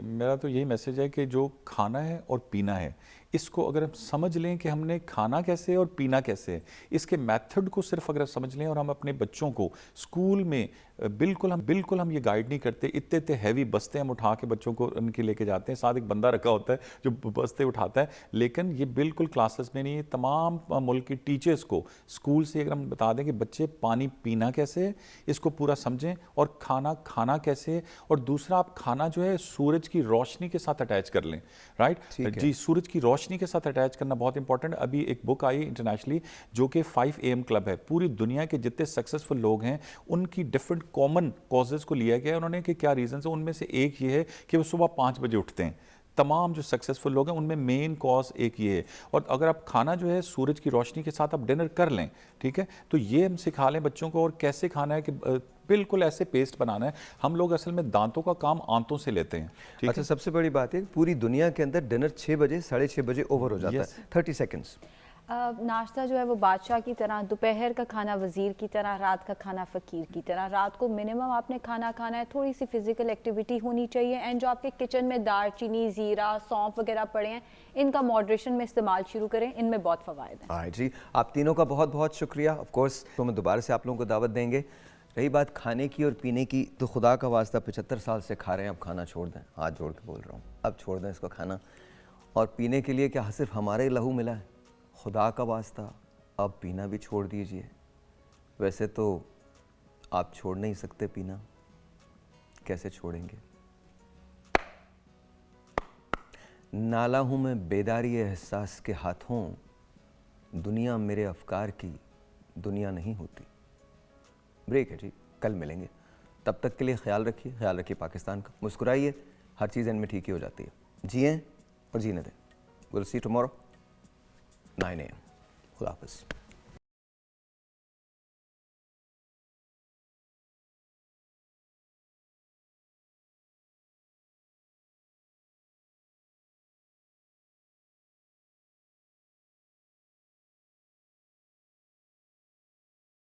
मेरा तो यही मैसेज है कि जो खाना है और पीना है, इसको अगर हम समझ लें कि हमने खाना कैसे है और पीना कैसे है, इसके मेथड को सिर्फ अगर समझ लें, और हम अपने बच्चों को स्कूल में बिल्कुल हम ये गाइड नहीं करते, इतने हैवी बस्ते हम उठा के बच्चों को उनके लेके जाते हैं, साथ एक बंदा रखा होता है जो बस्ते उठाता है, लेकिन ये बिल्कुल क्लासेस में नहीं है। तमाम मुल्क की टीचर्स को स्कूल से अगर हम बता दें कि बच्चे पानी पीना कैसे है, इसको पूरा समझें, और खाना कैसे है, और दूसरा आप खाना जो है सूरज की रोशनी के साथ अटैच कर लें, राइट जी, सूरज की रोशनी के साथ अटैच करना बहुत इंपॉर्टेंट। अभी एक बुक आई इंटरनेशनली जो कि 5 AM क्लब है, पूरी दुनिया के जितने सक्सेसफुल लोग हैं उनकी डिफरेंट कॉमन कॉजेज को लिया गया है उन्होंने कि क्या रीजन है, उनमें से एक ये है कि वो सुबह 5 बजे उठते हैं। तमाम जो सक्सेसफुल लोग हैं उनमें मेन कॉज एक ये है, और अगर आप खाना जो है सूरज की रोशनी के साथ आप डिनर कर लें, ठीक है, तो ये हम सिखा लें बच्चों को, और कैसे खाना है कि बिल्कुल ऐसे पेस्ट बनाना है। हम लोग असल में दांतों का काम आंतों से लेते हैं। अच्छा, सबसे बड़ी बात है पूरी दुनिया के अंदर डिनर 6 बजे 6:30 बजे ओवर हो जाता है। 30 सेकंड्स। नाश्ता जो है वो बादशाह की तरह, दोपहर का खाना वज़ीर की तरह, रात का खाना फ़कीर की तरह। रात को मिनिमम आपने खाना खाना है, थोड़ी सी फिजिकल एक्टिविटी होनी चाहिए, एंड जो आपके किचन में दालचीनी, ज़ीरा, सौंफ वगैरह पड़े हैं, इनका मॉडरेशन में इस्तेमाल शुरू करें, इनमें बहुत फ़वाइद हैं। हाँ जी, आप तीनों का बहुत बहुत शुक्रिया। ऑफ कोर्स तो हम दोबारा से आप लोगों को दावत देंगे। रही बात खाने की और पीने की, तो खुदा का वास्ता 75 साल से खा रहे हैं, अब खाना छोड़ दें, हाथ जोड़ के बोल रहा हूँ, अब छोड़ दें इसको खाना। और पीने के लिए क्या सिर्फ हमारे लहू मिला है? खुदा का वास्ता अब पीना भी छोड़ दीजिए। वैसे तो आप छोड़ नहीं सकते पीना, कैसे छोड़ेंगे? नाला हूँ मैं बेदारी एहसास के हाथों, दुनिया मेरे अफकार की दुनिया नहीं होती। ब्रेक है जी, कल मिलेंगे, तब तक के लिए ख्याल रखिए पाकिस्तान का, मुस्कुराइए, हर चीज़ इनमें ठीक ही हो जाती है। जिएं और जीने दें। Will see tomorrow 9 AM। खुदा हाफ़िज़।